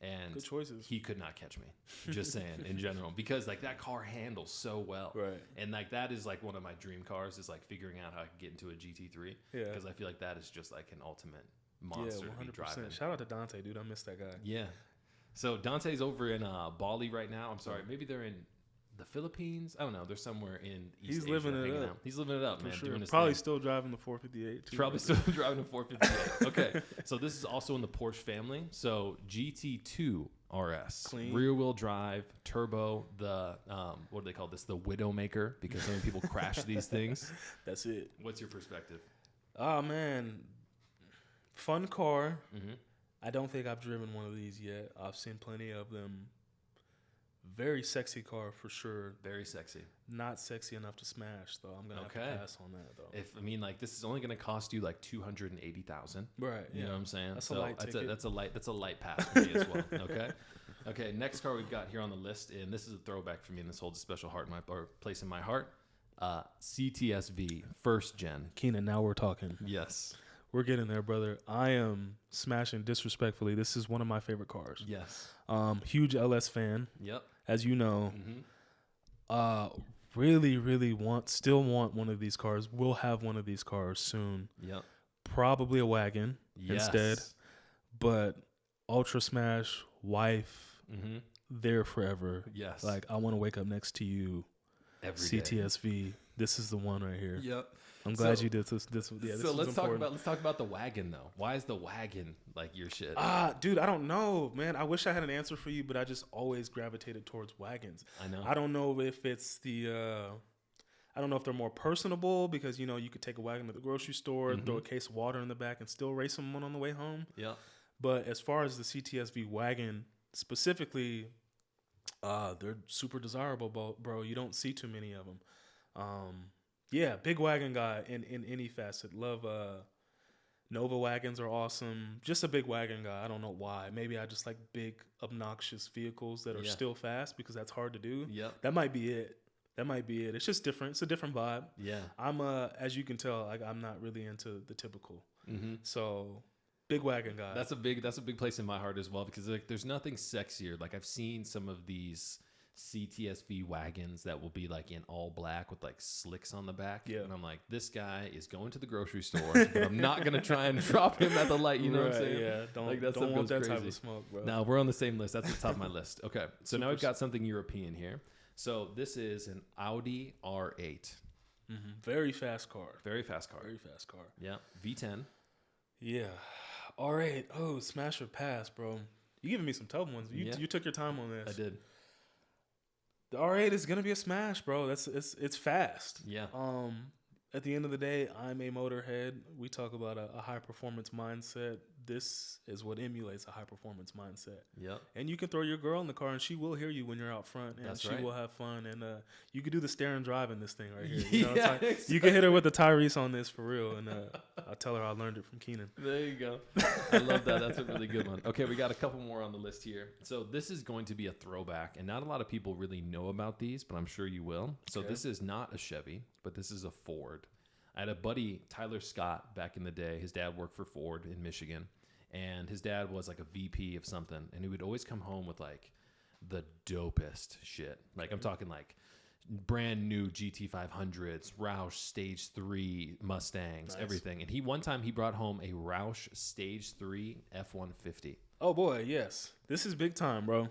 And good choices. He could not catch me. Just saying in general. Because like that car handles so well. Right. And like that is like one of my dream cars is like figuring out how I can get into a GT3. Yeah. Because I feel like that is just like an ultimate monster to be driving. Shout out to Dante, dude. I miss that guy. Yeah. So Dante's over in Bali right now. I'm sorry, maybe they're in the Philippines. I don't know. They're somewhere in East Asia. He's living it up, man. Sure. Doing his probably thing. Still driving the 458. Too, probably still driving the 458. Okay, so this is also in the Porsche family. So GT2 RS, clean, rear-wheel drive, turbo. The what do they call this? The Widowmaker, because so many people crash these things. That's it. What's your perspective? Oh man, fun car. I don't think I've driven one of these yet. I've seen plenty of them. Very sexy car for sure. Very sexy. Not sexy enough to smash though. I'm gonna have to pass on that though. If I mean, like, this is only gonna cost you like $280,000. Right. You know what I'm saying? That's a light ticket. That's a light pass for me as well. Okay. Okay. Next car we've got here on the list, and this is a throwback for me, and this holds a special place in my heart. CTSV first gen. Keenan, now we're talking. Yes. We're getting there, brother. I am smashing disrespectfully. This is one of my favorite cars. Yes. Huge LS fan. Yep. As you know. Really still want one of these cars. We'll have one of these cars soon. Yep. Probably a wagon instead. But Ultra Smash, wife, there forever. Yes. Like, I want to wake up next to you. Every CTSV. Day. This is the one right here. Yep. I'm glad you did this. So let's talk about the wagon though. Why is the wagon like your shit? Dude, I don't know, man. I wish I had an answer for you, but I just always gravitated towards wagons. I know. I don't know if it's I don't know if they're more personable because you could take a wagon to the grocery store and throw a case of water in the back and still race someone on the way home. Yeah. But as far as the CTSV wagon specifically, they're super desirable, bro. You don't see too many of them. Yeah, big wagon guy in any facet. Love Nova wagons are awesome. Just a big wagon guy. I don't know why. Maybe I just like big, obnoxious vehicles that are still fast because that's hard to do. Yeah, that might be it. It's just different. It's a different vibe. Yeah, I'm as you can tell, like I'm not really into the typical. So big wagon guy. That's a big place in my heart as well because like there's nothing sexier. Like I've seen some of these CTSV wagons that will be like in all black with like slicks on the back. Yeah. And I'm like, this guy is going to the grocery store, but I'm not going to try and drop him at the light. You know what I'm saying? Yeah. Don't want that type of smoke, bro. No, we're on the same list. That's the top of my list. Okay. So now we've got something European here. So this is an Audi R8. Very fast car. Yeah. V10. Yeah. R8. Oh, smash or pass, bro. You giving me some tough ones. You took your time on this. I did. The R8 is gonna be a smash, bro. It's fast. Yeah. At the end of the day, I'm a motorhead. We talk about a high performance mindset. This is what emulates a high performance mindset. Yeah. And you can throw your girl in the car, and she will hear you when you're out front, and she will have fun. And you can do the stare and drive in this thing right here. You know, exactly. You can hit her with the Tyrese on this for real, and I'll tell her I learned it from Keenan. There you go. I love that. That's a really good one. Okay, we got a couple more on the list here. So this is going to be a throwback, and not a lot of people really know about these, but I'm sure you will. So this is not a Chevy, but this is a Ford. I had a buddy, Tyler Scott, back in the day. His dad worked for Ford in Michigan, and his dad was like a VP of something, and he would always come home with like the dopest shit. Like I'm talking like brand new GT500s, Roush Stage 3 Mustangs, everything. And one time he brought home a Roush Stage 3 F-150. Oh boy, yes. This is big time, bro.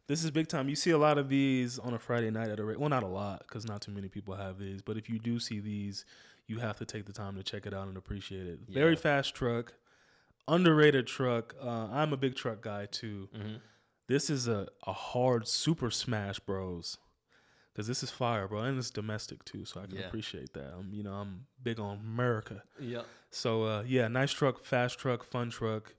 This is big time. You see a lot of these on a Friday night at a well, not a lot, because not too many people have these. But if you do see these, you have to take the time to check it out and appreciate it. Yeah. Very fast truck, underrated truck. I'm a big truck guy too. Mm-hmm. This is a hard Super Smash Bros. Because this is fire, bro, and it's domestic too, so I can appreciate that. I'm big on America. Yeah. So nice truck, fast truck, fun truck,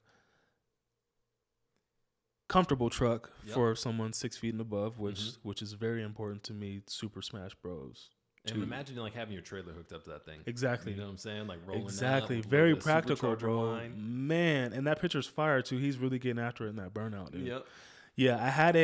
comfortable truck for someone 6 feet and above, which is very important to me. Super Smash Bros. And imagine like having your trailer hooked up to that thing. Exactly. You know what I'm saying? Like rolling exactly. out Very practical, bro. Man, and that picture's fire too. He's really getting after it in that burnout, dude. Yep. Yeah, I had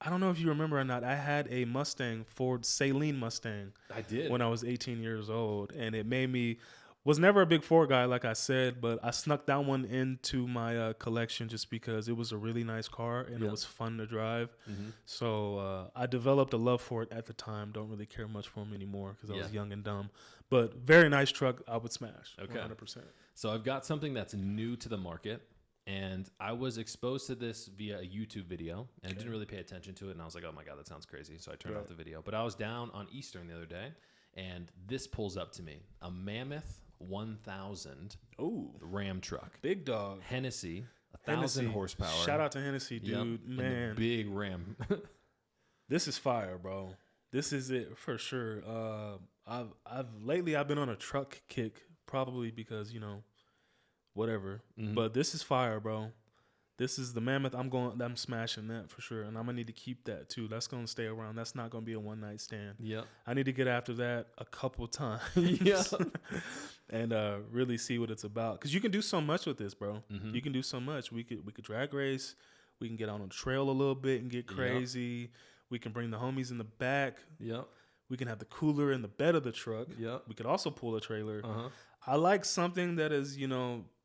I don't know if you remember or not. I had a Mustang, Ford Saline Mustang. I did. When I was 18 years old. And it made me, was never a big Ford guy, like I said, but I snuck that one into my collection just because it was a really nice car and it was fun to drive. Mm-hmm. So I developed a love for it at the time. Don't really care much for them anymore because I was young and dumb. But very nice truck. I would smash. Okay. 100%. So I've got something that's new to the market. And I was exposed to this via a YouTube video, and I didn't really pay attention to it. And I was like, oh, my God, that sounds crazy. So I turned off the video. But I was down on Eastern the other day, and this pulls up to me. A Mammoth 1000 Ram truck. Big dog. Hennessy, 1,000 horsepower. Shout out to Hennessy, dude. Yep. Man. Big Ram. This is fire, bro. This is it for sure. Lately I've been on a truck kick, probably because, whatever. Mm-hmm. But this is fire, bro. This is the Mammoth. I'm smashing that for sure. And I'm going to need to keep that too. That's going to stay around. That's not going to be a one night stand. Yeah. I need to get after that a couple times. Yeah. And really see what it's about. Because you can do so much with this, bro. Mm-hmm. You can do so much. We could drag race. We can get out on the trail a little bit and get crazy. Yep. We can bring the homies in the back. Yep. We can have the cooler in the bed of the truck. Yep. We could also pull a trailer. Uh-huh. I like something that is,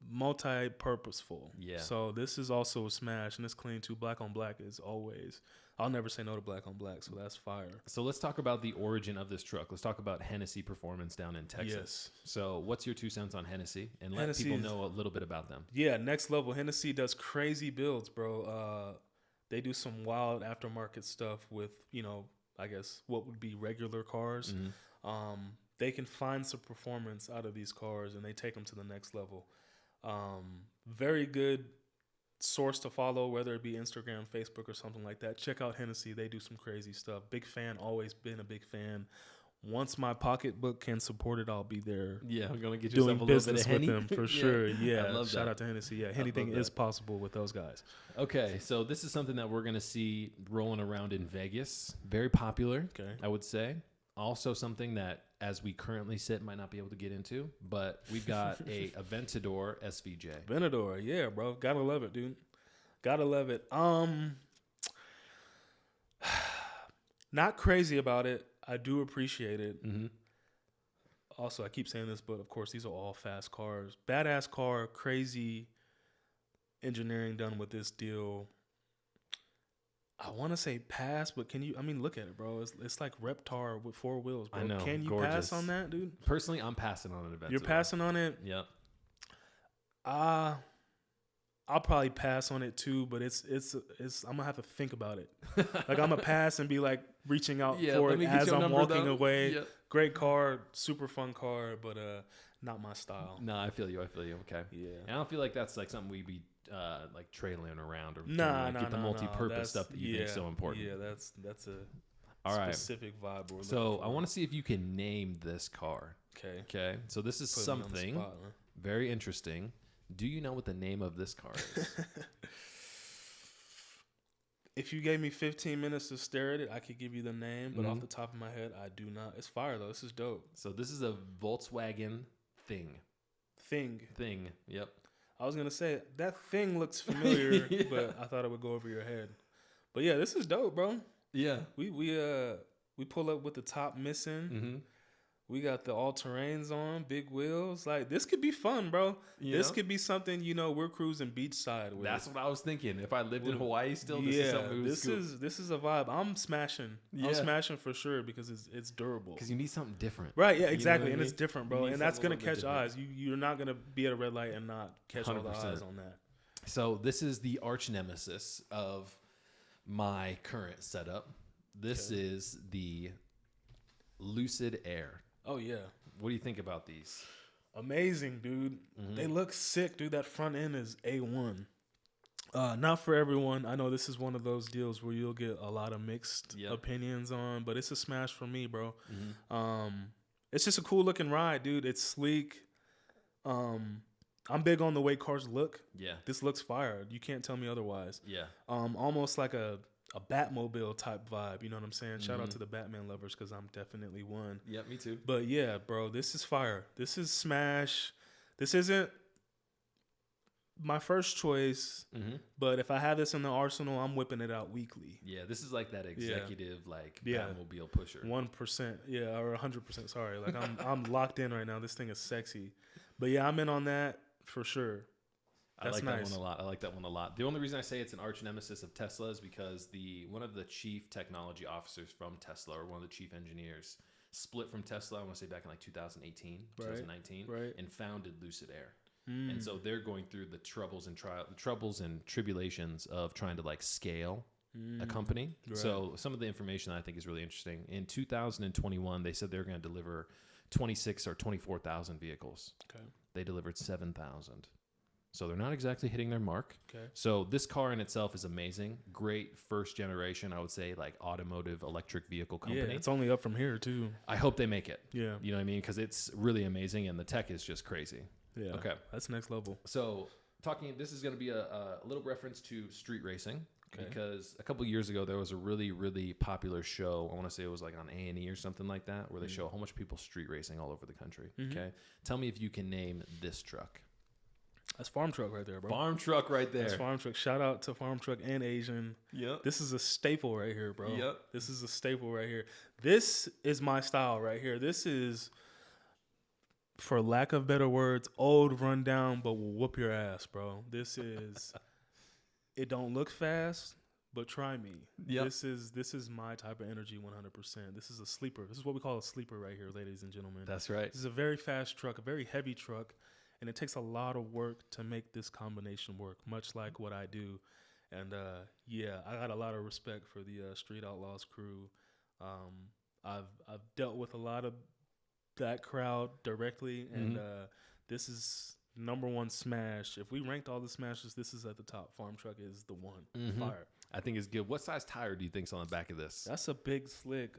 multi-purposeful. Yeah. So this is also a smash, and it's clean too. Black on black is always. I'll never say no to black on black, so that's fire. So let's talk about the origin of this truck. Let's talk about Hennessy Performance down in Texas. Yes. So what's your 2 cents on Hennessy? And let people know a little bit about them. Yeah, next level. Hennessy does crazy builds, bro. They do some wild aftermarket stuff with, I guess what would be regular cars. Mm-hmm. They can find some performance out of these cars, and they take them to the next level. Very good source to follow, whether it be Instagram, Facebook, or something like that. Check out Hennessy. They do some crazy stuff. Big fan, always been a big fan. Once my pocketbook can support it, I'll be there. Yeah, I'm going to get doing business with them for sure. Yeah, I love Shout out to Hennessy. Yeah, anything is possible with those guys. Okay, so this is something that we're going to see rolling around in Vegas. Very popular, I would say. Also something that, as we currently sit, might not be able to get into, but we've got a Aventador SVJ. Aventador, yeah, bro. Gotta love it, dude. Gotta love it. Not crazy about it. I do appreciate it. Mm-hmm. Also, I keep saying this, but of course, these are all fast cars. Badass car, crazy engineering done with this deal. I want to say pass, but can you? I mean, look at it, bro. It's like Reptar with 4 wheels, bro. I know. Can you pass on that, dude? Personally, I'm passing on an Aventador. You're passing on it? Yep. I'll probably pass on it too, but it's I'm gonna have to think about it. Like I'm gonna pass and be like reaching out for it as I'm walking away. Yep. Great car, super fun car, but not my style. No, I feel you. Okay. Yeah. And I don't feel like that's like something we'd be like trailing around or get the multi-purpose stuff that you think is so important. Yeah, that's a specific vibe. So I want to see if you can name this car. Okay. So this is something very interesting. Do you know what the name of this car is? If you gave me 15 minutes to stare at it, I could give you the name, but off the top of my head, I do not. It's fire though. This is dope. So this is a Volkswagen Thing. Yep. I was gonna say that thing looks familiar, but I thought it would go over your head. But yeah, this is dope, bro. Yeah. We pull up with the top missing. Mm-hmm. We got the all-terrains on, big wheels. Like, this could be fun, bro. This could be something, we're cruising beachside with. That's what I was thinking. If I lived in Hawaii still, this is something this is a vibe. I'm smashing. I'm smashing for sure because it's durable. Because you need something different. Right, yeah, exactly. And it's different, bro. And that's going to catch eyes. You're not going to be at a red light and not catch 100%. All the eyes on that. So this is the arch nemesis of my current setup. This is the Lucid Air. Oh, yeah. What do you think about these? Amazing, dude. They look sick, dude. That front end is A1. Not for everyone. I know this is one of those deals where you'll get a lot of mixed opinions on, but it's a smash for me, bro. It's just a cool looking ride, dude. It's sleek. I'm big on the way cars look. Yeah. This looks fire. You can't tell me otherwise. Yeah. Almost like a Batmobile type vibe, you know what I'm saying? Shout out to the Batman lovers because I'm definitely one. Yeah, me too. But yeah, bro, this is fire. This is smash. This isn't my first choice, but if I have this in the arsenal, I'm whipping it out weekly. Yeah, this is like that executive Batmobile pusher. 1%, yeah, or 100%. Sorry, like I'm locked in right now. This thing is sexy, but yeah, I'm in on that for sure. I like that one a lot. I like that one a lot. The only reason I say it's an arch nemesis of Tesla is because one of the chief technology officers from Tesla, or one of the chief engineers, split from Tesla, I want to say back in like 2018, 2019, and founded Lucid Air. And so they're going through the troubles and tribulations of trying to like scale a company. So some of the information I think is really interesting. In 2021, they said they were going to deliver 26 or 24,000 vehicles. Okay. They delivered 7,000. So they're not exactly hitting their mark. Okay. So this car in itself is amazing. Great first generation, I would say, like automotive electric vehicle company. Yeah, it's only up from here too. I hope they make it. Yeah. You know what I mean? Because it's really amazing and the tech is just crazy. Yeah. Okay. That's next level. So this is going to be a little reference to street racing. Okay. Because a couple years ago, there was a really, really popular show. I want to say it was like on A&E or something like that, where they show a whole bunch of people street racing all over the country. Okay. Tell me if you can name this truck. That's Farm Truck right there, bro. Farm Truck right there. That's Farm Truck. Shout out to Farm Truck and Asian. Yep. This is a staple right here, bro. Yep. This is a staple right here. This is my style right here. This is, for lack of better words, old rundown, but will whoop your ass, bro. This is, it don't look fast, but try me. Yep. This is my type of energy 100%. This is a sleeper. This is what we call a sleeper right here, ladies and gentlemen. That's right. This is a very fast truck, a very heavy truck. And it takes a lot of work to make this combination work, much like what I do. And, I got a lot of respect for the Street Outlaws crew. I've dealt with a lot of that crowd directly, and this is number one smash. If we ranked all the smashes, this is at the top. Farm Truck is the one. Fire. I think it's good. What size tire do you think's on the back of this? That's a big slick.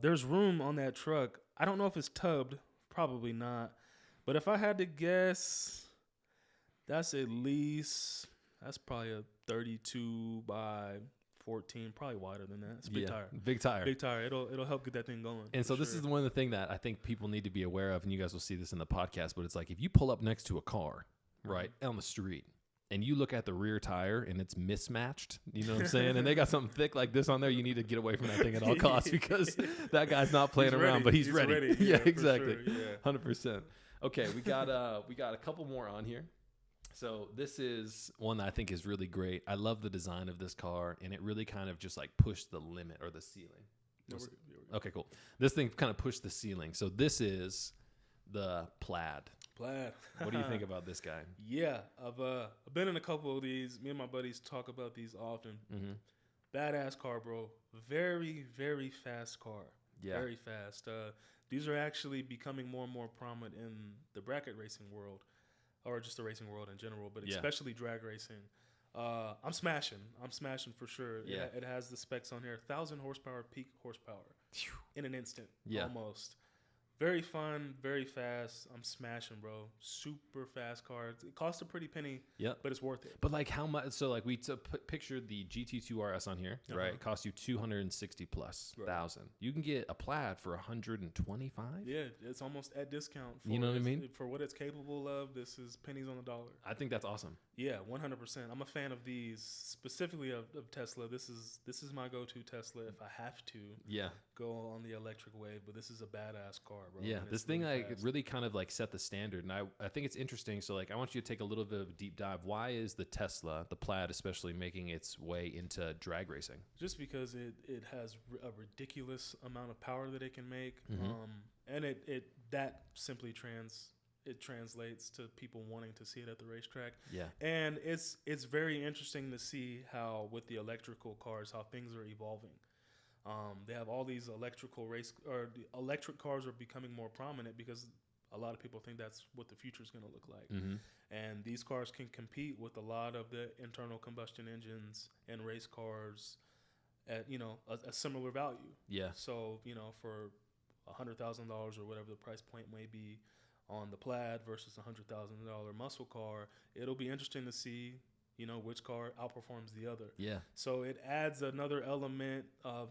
There's room on that truck. I don't know if it's tubbed. Probably not. But if I had to guess, that's probably a 32 by 14, probably wider than that. It's a big tire. Big tire. Big tire. It'll help get that thing going. And so this is one of the things that I think people need to be aware of, and you guys will see this in the podcast, but it's like if you pull up next to a car, right, on the street, and you look at the rear tire and it's mismatched, you know what I'm saying? And they got something thick like this on there, you need to get away from that thing at all costs because that guy's not playing around, but he's ready. Yeah, exactly. Sure. Yeah. 100%. Okay, we got a couple more on here. So this is one that I think is really great. I love the design of this car, and it really kind of just like pushed the limit or the ceiling. Okay, cool. This thing kind of pushed the ceiling. So this is the Plaid. Plaid. What do you think about this guy? Yeah, I've been in a couple of these. Me and my buddies talk about these often. Badass car, bro. Very, very fast car. Yeah. Very fast. These are actually becoming more and more prominent in the bracket racing world, or just the racing world in general, but especially drag racing. I'm smashing for sure. Yeah. It has the specs on here. 1,000 horsepower, peak horsepower in an instant, almost. Very fun, very fast. I'm smashing, bro. Super fast car. It costs a pretty penny, but it's worth it. But like how much? So like we pictured the GT2 RS on here, right? It costs you 260 plus thousand. You can get a Plaid for 125. Yeah, it's almost at discount. You know what I mean? For what it's capable of, this is pennies on the dollar. I think that's awesome. Yeah, 100%. I'm a fan of these, specifically of Tesla. This is my go-to Tesla if I have to. Go on the electric wave. But this is a badass car. bro. Yeah, and this it's thing really like fast. really kind of like set the standard, and I think it's interesting. So like I want you to take a little bit of a deep dive. Why is the Tesla, the Plaid especially, making its way into drag racing? Just because it has a ridiculous amount of power that it can make, Mhm. and it that simply translates to people wanting to see it at the racetrack. Yeah. And it's very interesting to see how with the electrical cars how things are evolving. They have all these the electric cars are becoming more prominent because a lot of people think that's what the future is going to look like. Mm-hmm. And these cars can compete with a lot of the internal combustion engines and race cars at a similar value. Yeah. So for $100,000 or whatever the price point may be on the Plaid versus $100,000 muscle car, it'll be interesting to see which car outperforms the other. Yeah. So it adds another element of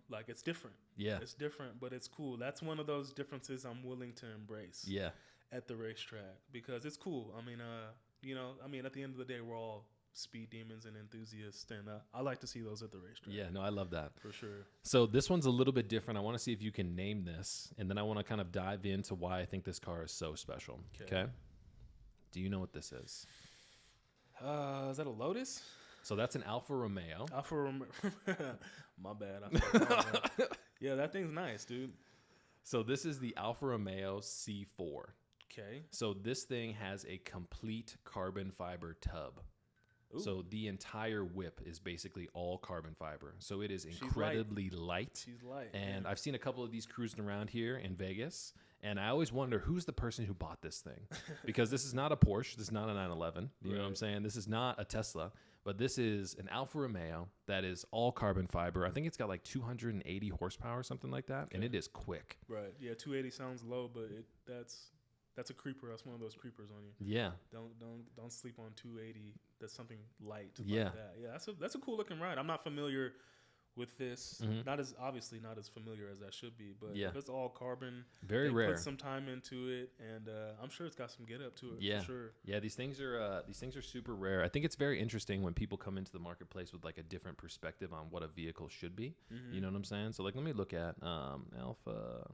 like it's different. Yeah. It's different, but it's cool. That's one of those differences I'm willing to embrace. Yeah. At the racetrack because it's cool. I mean, at the end of the day, we're all speed demons and enthusiasts, and I like to see those at the racetrack. Yeah, no, I love that. For sure. So this one's a little bit different. I want to see if you can name this, and then I want to kind of dive into why I think this car is so special. Okay. Do you know what this is? Is that a Lotus? So that's an Alfa Romeo. Alfa Romeo. My bad. Yeah, that thing's nice, dude. So this is the Alfa Romeo C4. Okay. So this thing has a complete carbon fiber tub. Ooh. So the entire whip is basically all carbon fiber. So it is incredibly light. She's light. And I've seen a couple of these cruising around here in Vegas. And I always wonder, who's the person who bought this thing? Because this is not a Porsche. This is not a 911. You know what I'm saying? This is not a Tesla. But this is an Alfa Romeo that is all carbon fiber. I think it's got like 280 horsepower or something like that. Okay. And it is quick. Right. Yeah, 280 sounds low, but that's a creeper. That's one of those creepers on you. Yeah. Don't sleep on 280. That's something light like that. Yeah, that's a cool looking ride. I'm not familiar with this. Mm-hmm. Not as familiar as I should be, but it's all carbon. Very rare. Put some time into it, and I'm sure it's got some get up to it. Yeah, for sure. Yeah. These things are super rare. I think it's very interesting when people come into the marketplace with like a different perspective on what a vehicle should be. Mm-hmm. You know what I'm saying? So like, let me look at Alfa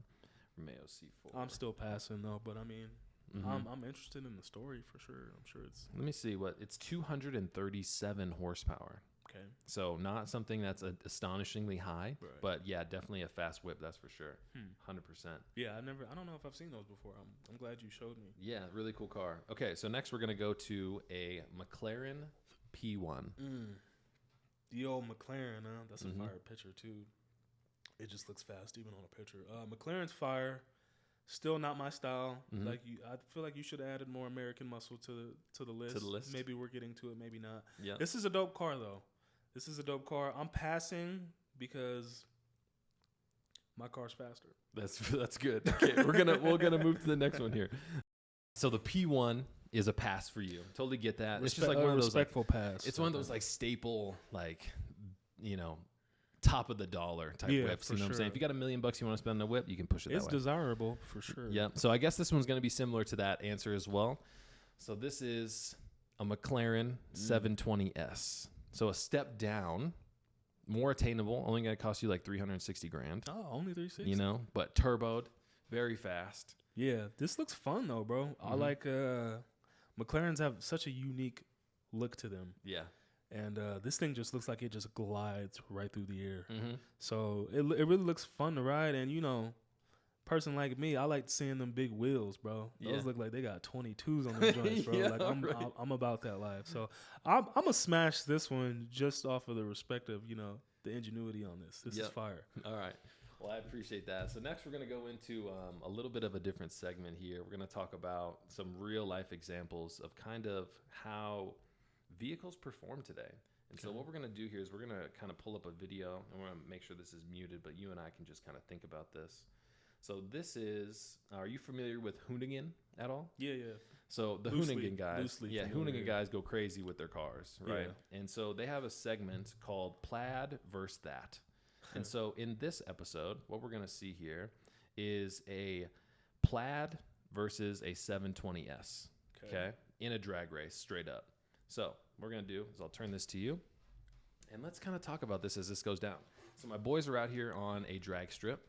Romeo C4. I'm still passing though, but I mean. Mm-hmm. I'm interested in the story for sure. I'm sure it's. Let me see it's 237 horsepower. Okay. So not something that's astonishingly high, but yeah, definitely a fast whip. That's for sure. 100%. Yeah, I don't know if I've seen those before. I'm glad you showed me. Yeah, really cool car. Okay, so next we're gonna go to a McLaren P1. The old McLaren, that's a fire picture too. It just looks fast even on a picture. McLaren's fire. Still not my style. Mm-hmm. I feel like you should have added more American muscle to the list. Maybe we're getting to it, maybe not. Yeah. This is a dope car though. I'm passing because my car's faster. That's good. Okay, we're gonna move to the next one here. So the P1 is a pass for you. Totally get that. It's just like one of those respectful pass. It's one of those like staple top of the dollar type whips. You know what I'm saying? If you got $1 million you want to spend on a whip, you can push it that way. It's desirable for sure. Yeah. So I guess this one's going to be similar to that answer as well. So this is a McLaren 720S. So a step down, more attainable, only going to cost you like $360,000. Oh, only $360. But turboed, very fast. Yeah, this looks fun though, bro. Mm-hmm. I like McLarens have such a unique look to them. Yeah. And this thing just looks like it just glides right through the air. Mm-hmm. So it really looks fun to ride. And, person like me, I like seeing them big wheels, bro. Those look like they got 22s on the joints, bro. I'm about that life. So I'm going to smash this one just off of the respect of, the ingenuity on this. This is fire. All right. Well, I appreciate that. So next we're going to go into a little bit of a different segment here. We're going to talk about some real life examples of kind of how vehicles perform today. And so what we're going to do here is we're going to kind of pull up a video, and we're going to make sure this is muted, but you and I can just kind of think about this. So this is, are you familiar with Hoonigan at all? Yeah. So the Hoonigan guys, Hoonigan guys go crazy with their cars, right? Yeah. And so they have a segment called Plaid versus That. And so in this episode, what we're going to see here is a Plaid versus a 720S, okay? In a drag race, straight up. So what we're going to do is I'll turn this to you, and let's kind of talk about this as this goes down. So my boys are out here on a drag strip,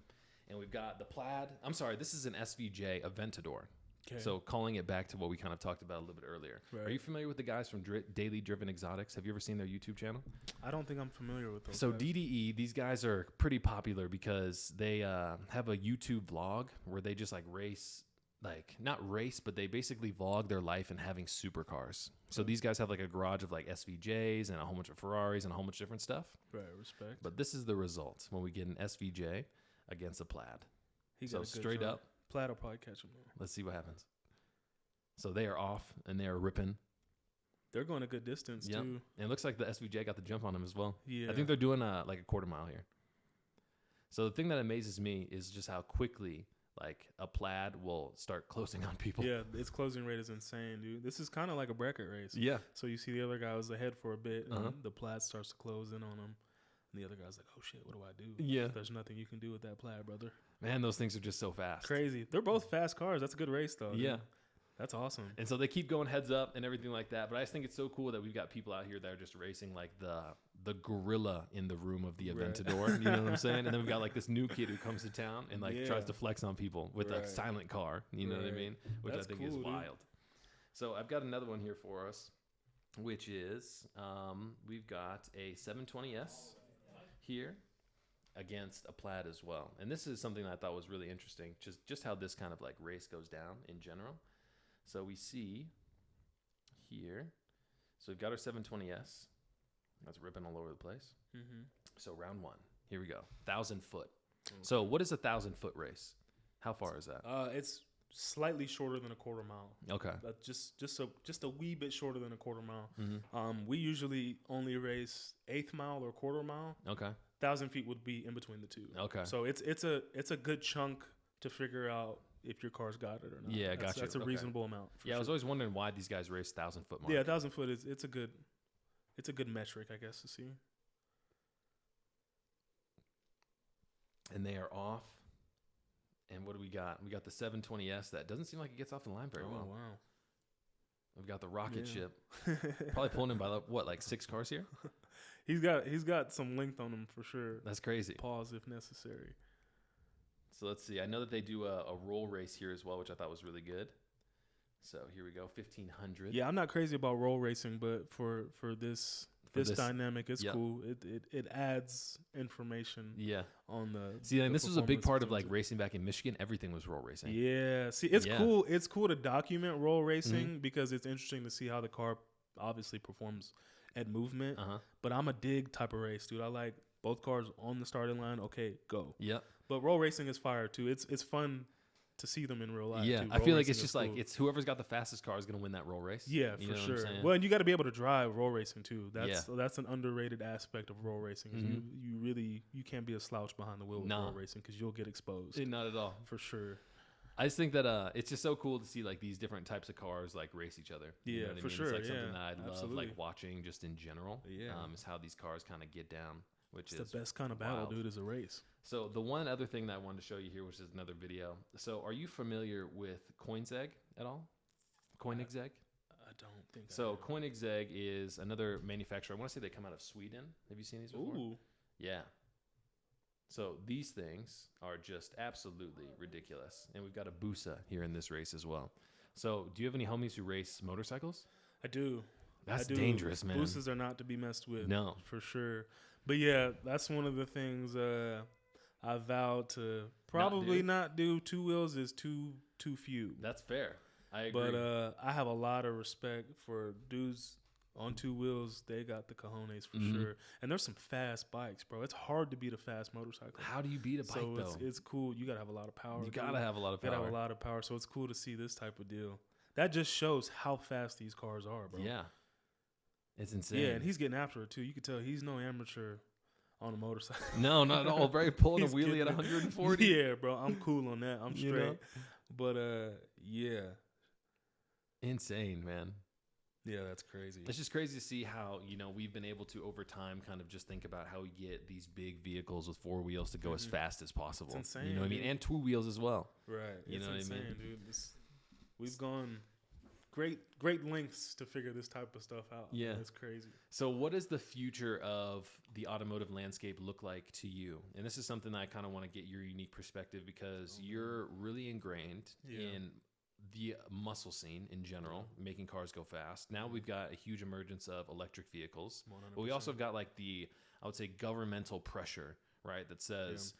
And we've got the Plaid. I'm sorry, this is an SVJ Aventador. Okay. So calling it back to what we kind of talked about a little bit earlier. Right. Are you familiar with the guys from Daily Driven Exotics? Have you ever seen their YouTube channel? I don't think I'm familiar with those So guys. DDE, these guys are pretty popular because they have a YouTube vlog where they just like race, like not race, but they basically vlog their life and having supercars. So these guys have like a garage of like SVJs and a whole bunch of Ferraris and a whole bunch of different stuff. Right, respect. But this is the result when we get an SVJ against a Plaid. He So got a good straight jump. up, Plaid will probably catch him there. let's see what happens. So they are off and they are ripping. They're going a good distance Yep. too. And it looks like the SVJ got the jump on him as well. Yeah. I think they're doing like a quarter mile here. So the thing that amazes me is just how quickly like a Plaid will start closing on people. Yeah, its closing rate is insane, dude. This is kind of like a bracket race. Yeah. So you see the other guy was ahead for a bit, and Uh-huh. the Plaid starts to close in on him. And the other guy's like, oh, shit, what do I do? Yeah. There's nothing you can do with that Plaid, brother. Man, those things are just so fast. Crazy. They're both fast cars. That's a good race, though. Yeah. Dude. That's awesome. And so they keep going heads up and everything like that. But I just think it's so cool that we've got people out here that are just racing like the gorilla in the room of the Right. Aventador. You know what I'm saying? And then we've got like this new kid who comes to town and like Yeah. tries to flex on people with a Right. silent car. You know what I Right. mean? Which That's I think cool, is dude. wild. So I've got another one here for us, which is we've got a 720S here against a Plaid as well. And this is something that I thought was really interesting, just how this kind of like race goes down in general. So we see here, so we've got our 720S. That's ripping all over the place. Mm-hmm. So round one, here we go, 1,000 foot. So what is a 1,000 foot race? How far is that? It's slightly shorter than a quarter mile. Okay. Just a wee bit shorter than a quarter mile. Mm-hmm. We usually only race eighth mile or quarter mile. Okay. 1,000 feet would be in between the two. Okay. So it's a good chunk to figure out if your car's got it or not. Yeah, that's, gotcha. That's a Okay. reasonable amount. Yeah, I was always wondering why these guys race 1,000 foot mark. Yeah, 1,000 foot is it's a good metric, I guess, to see. And they are off. And what do we got? We got the 720S that doesn't seem like it gets off the line very well. Wow. We've got the rocket Yeah. ship. Probably pulling in by what, like 6 cars here? He's got some length on him for sure. That's crazy. Pause if necessary. So let's see. I know that they do a roll race here as well, which I thought was really good. So here we go, 1,500. Yeah, I'm not crazy about roll racing, but for this dynamic, it's yep. cool. It adds information Yeah. on the. See, and this was a big performance part of like things. racing back in Michigan. Everything was roll racing. Yeah. See, it's Yeah. cool. It's cool to document roll racing Mm-hmm. because it's interesting to see how the car obviously performs at movement. Uh-huh. But I'm a dig type of race, dude. I like both cars on the starting line. Okay, go. Yep. But roll racing is fire too. It's fun to see them in real life. Yeah. too. I Roll feel like racing it's is just cool. like it's whoever's got the fastest car is going to win that roll race. Yeah, You for know what I'm sure. saying? Well, and you got to be able to drive roll racing too. That's Yeah. that's an underrated aspect of roll racing. Is Mhm. you can't be a slouch behind the wheel with Nah. roll racing because you'll get exposed Not at all. for sure. I just think that it's just so cool to see like these different types of cars like race each other. You Yeah, know what I for mean? sure, It's like yeah, something that I love absolutely. like watching just in general. Yeah. Is how these cars kind of get down, which It's is the best kind of battle, wild. dude. Is a race. So the one other thing that I wanted to show you here, which is another video. So are you familiar with Koenigsegg at all? Koenigsegg? I don't think. So Koenigsegg is another manufacturer. I want to say they come out of Sweden. Have you seen these before? Ooh, Yeah. So these things are just absolutely ridiculous. And we've got a Busa here in this race as well. So do you have any homies who race motorcycles? I do. That's I do. dangerous, man. Boosters are not to be messed with. No. for sure. But yeah, that's one of the things I vowed to probably not do. Two wheels is too few. That's fair. I agree. But I have a lot of respect for dudes on two wheels. They got the cojones for Mhm. sure. And there's some fast bikes, bro. It's hard to beat a fast motorcycle. How do you beat a bike, So though? it's cool. You got to have a lot of power. You dude. got to have a lot of You gotta power. have a lot of power. So it's cool to see this type of deal. That just shows how fast these cars are, bro. Yeah. It's insane. Yeah, and he's getting after it, too. You can tell he's no amateur on a motorcycle. No, not at all. Very pulling a He's wheelie at getting it. 140. Yeah, bro. I'm cool on that. I'm You straight. know? But, yeah. Insane, man. Yeah, that's crazy. It's just crazy to see how, we've been able to, over time, kind of just think about how we get these big vehicles with 4 wheels to go as fast as possible. It's You insane, know what I mean? dude. And 2 wheels as well. Right. You It's know what I insane, mean? dude. We've gone great lengths to figure this type of stuff out. Yeah, it's crazy. So what does the future of the automotive landscape look like to you? And this is something I kind of want to get your unique perspective, because you're really ingrained in the muscle scene in general, making cars go fast. Now we've got a huge emergence of electric vehicles, 100%. But we also have got like I would say governmental pressure, right? That says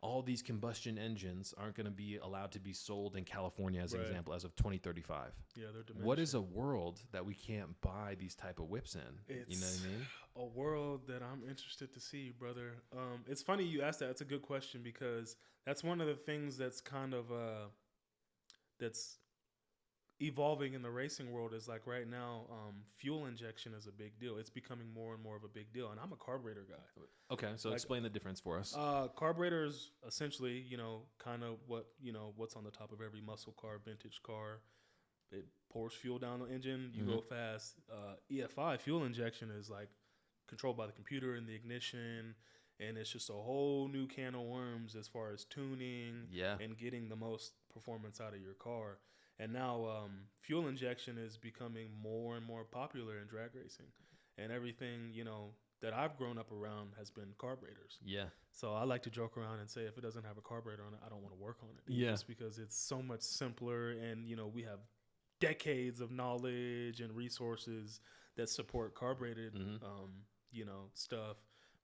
all these combustion engines aren't going to be allowed to be sold in California, as an example, as of 2035. Yeah, they're diminishing. What is a world that we can't buy these type of whips in? You know what I mean? A world that I'm interested to see, brother. It's funny you asked that. It's a good question, because that's one of the things that's kind of that's evolving in the racing world. Is like right now, fuel injection is a big deal. It's becoming more and more of a big deal, and I'm a carburetor guy. Okay, so explain the difference for us. Carburetors, essentially, kind of what's on the top of every muscle car, vintage car. It pours fuel down the engine, you go fast. EFI, fuel injection, is like controlled by the computer in the ignition, and it's just a whole new can of worms as far as tuning and getting the most performance out of your car. And now fuel injection is becoming more and more popular in drag racing, and everything that I've grown up around has been carburetors. Yeah. So I like to joke around and say, if it doesn't have a carburetor on it, I don't want to work on it. Just because it's so much simpler, and we have decades of knowledge and resources that support carbureted stuff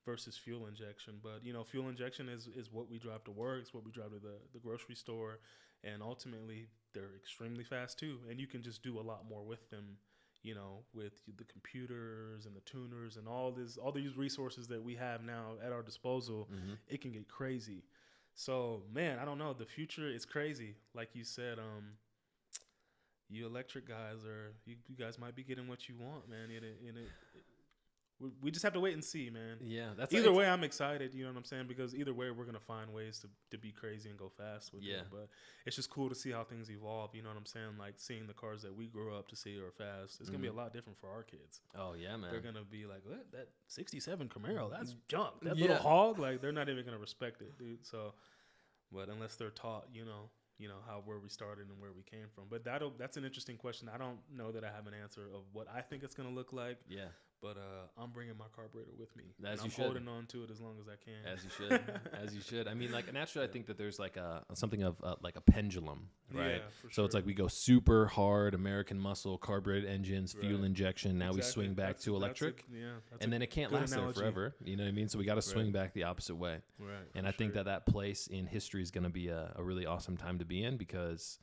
versus fuel injection. But fuel injection is what we drive to work, it's what we drive to the grocery store, and ultimately they're extremely fast too, and you can just do a lot more with them, with the computers and the tuners and all these resources that we have now at our disposal. It can get crazy. So man, I don't know, the future is crazy. Like you said, you electric guys you guys might be getting what you want, man. We just have to wait and see, man. Yeah, either way, I'm excited. You know what I'm saying? Because either way, we're gonna find ways to be crazy and go fast with it. But it's just cool to see how things evolve. You know what I'm saying? Like seeing the cars that we grew up to see are fast. It's gonna be a lot different for our kids. Oh yeah, man. They're gonna be like, what? That '67 Camaro? That's junk. That little hog? Like they're not even gonna respect it, dude. So, but unless they're taught, where we started and where we came from. But that's an interesting question. I don't know that I have an answer of what I think it's gonna look like. Yeah. But I'm bringing my carburetor with me. I'm holding on to it as long as I can. As you should. As you should. I mean, like, naturally, I think that there's like something of like a pendulum, right? Yeah, for sure. So it's like we go super hard, American muscle, carbureted engines, fuel injection. Now we swing back to electric. And then it can't last there forever. You know what I mean? So we got to swing back the opposite way. Right. And I think that place in history is going to be a really awesome time to be in, because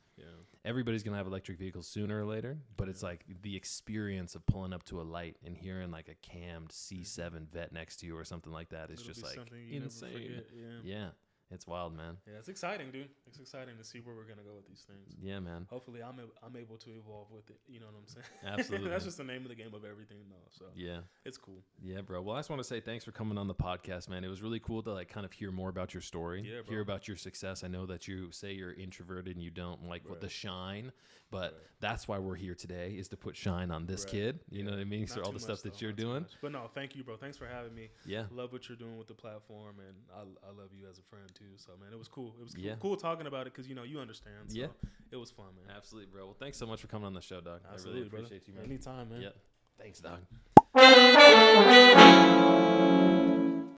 everybody's going to have electric vehicles sooner or later, but it's like the experience of pulling up to a light and hearing like a cammed C7 vet next to you or something like that is just like insane. Yeah. It's wild, man. Yeah, it's exciting, dude. It's exciting to see where we're going to go with these things. Yeah, man. Hopefully I'm able to evolve with it. You know what I'm saying? Absolutely. That's just the name of the game of everything, though. So yeah, it's cool. Yeah, bro. Well, I just want to say thanks for coming on the podcast, man. It was really cool to like kind of hear more about your story, hear about your success. I know that you say you're introverted and you don't like what the shine, but that's why we're here today, is to put shine on this kid. You know what I mean? So all the stuff that you're doing. But no, thank you, bro. Thanks for having me. Yeah. Love what you're doing with the platform, and I love you as a friend too. So man, it was cool. It was cool talking about it, because you understand. So it was fun, man. Absolutely, bro. Well, thanks so much for coming on the show, dog. Absolutely, I really appreciate you, man. Anytime, man. Yeah. Thanks, dog.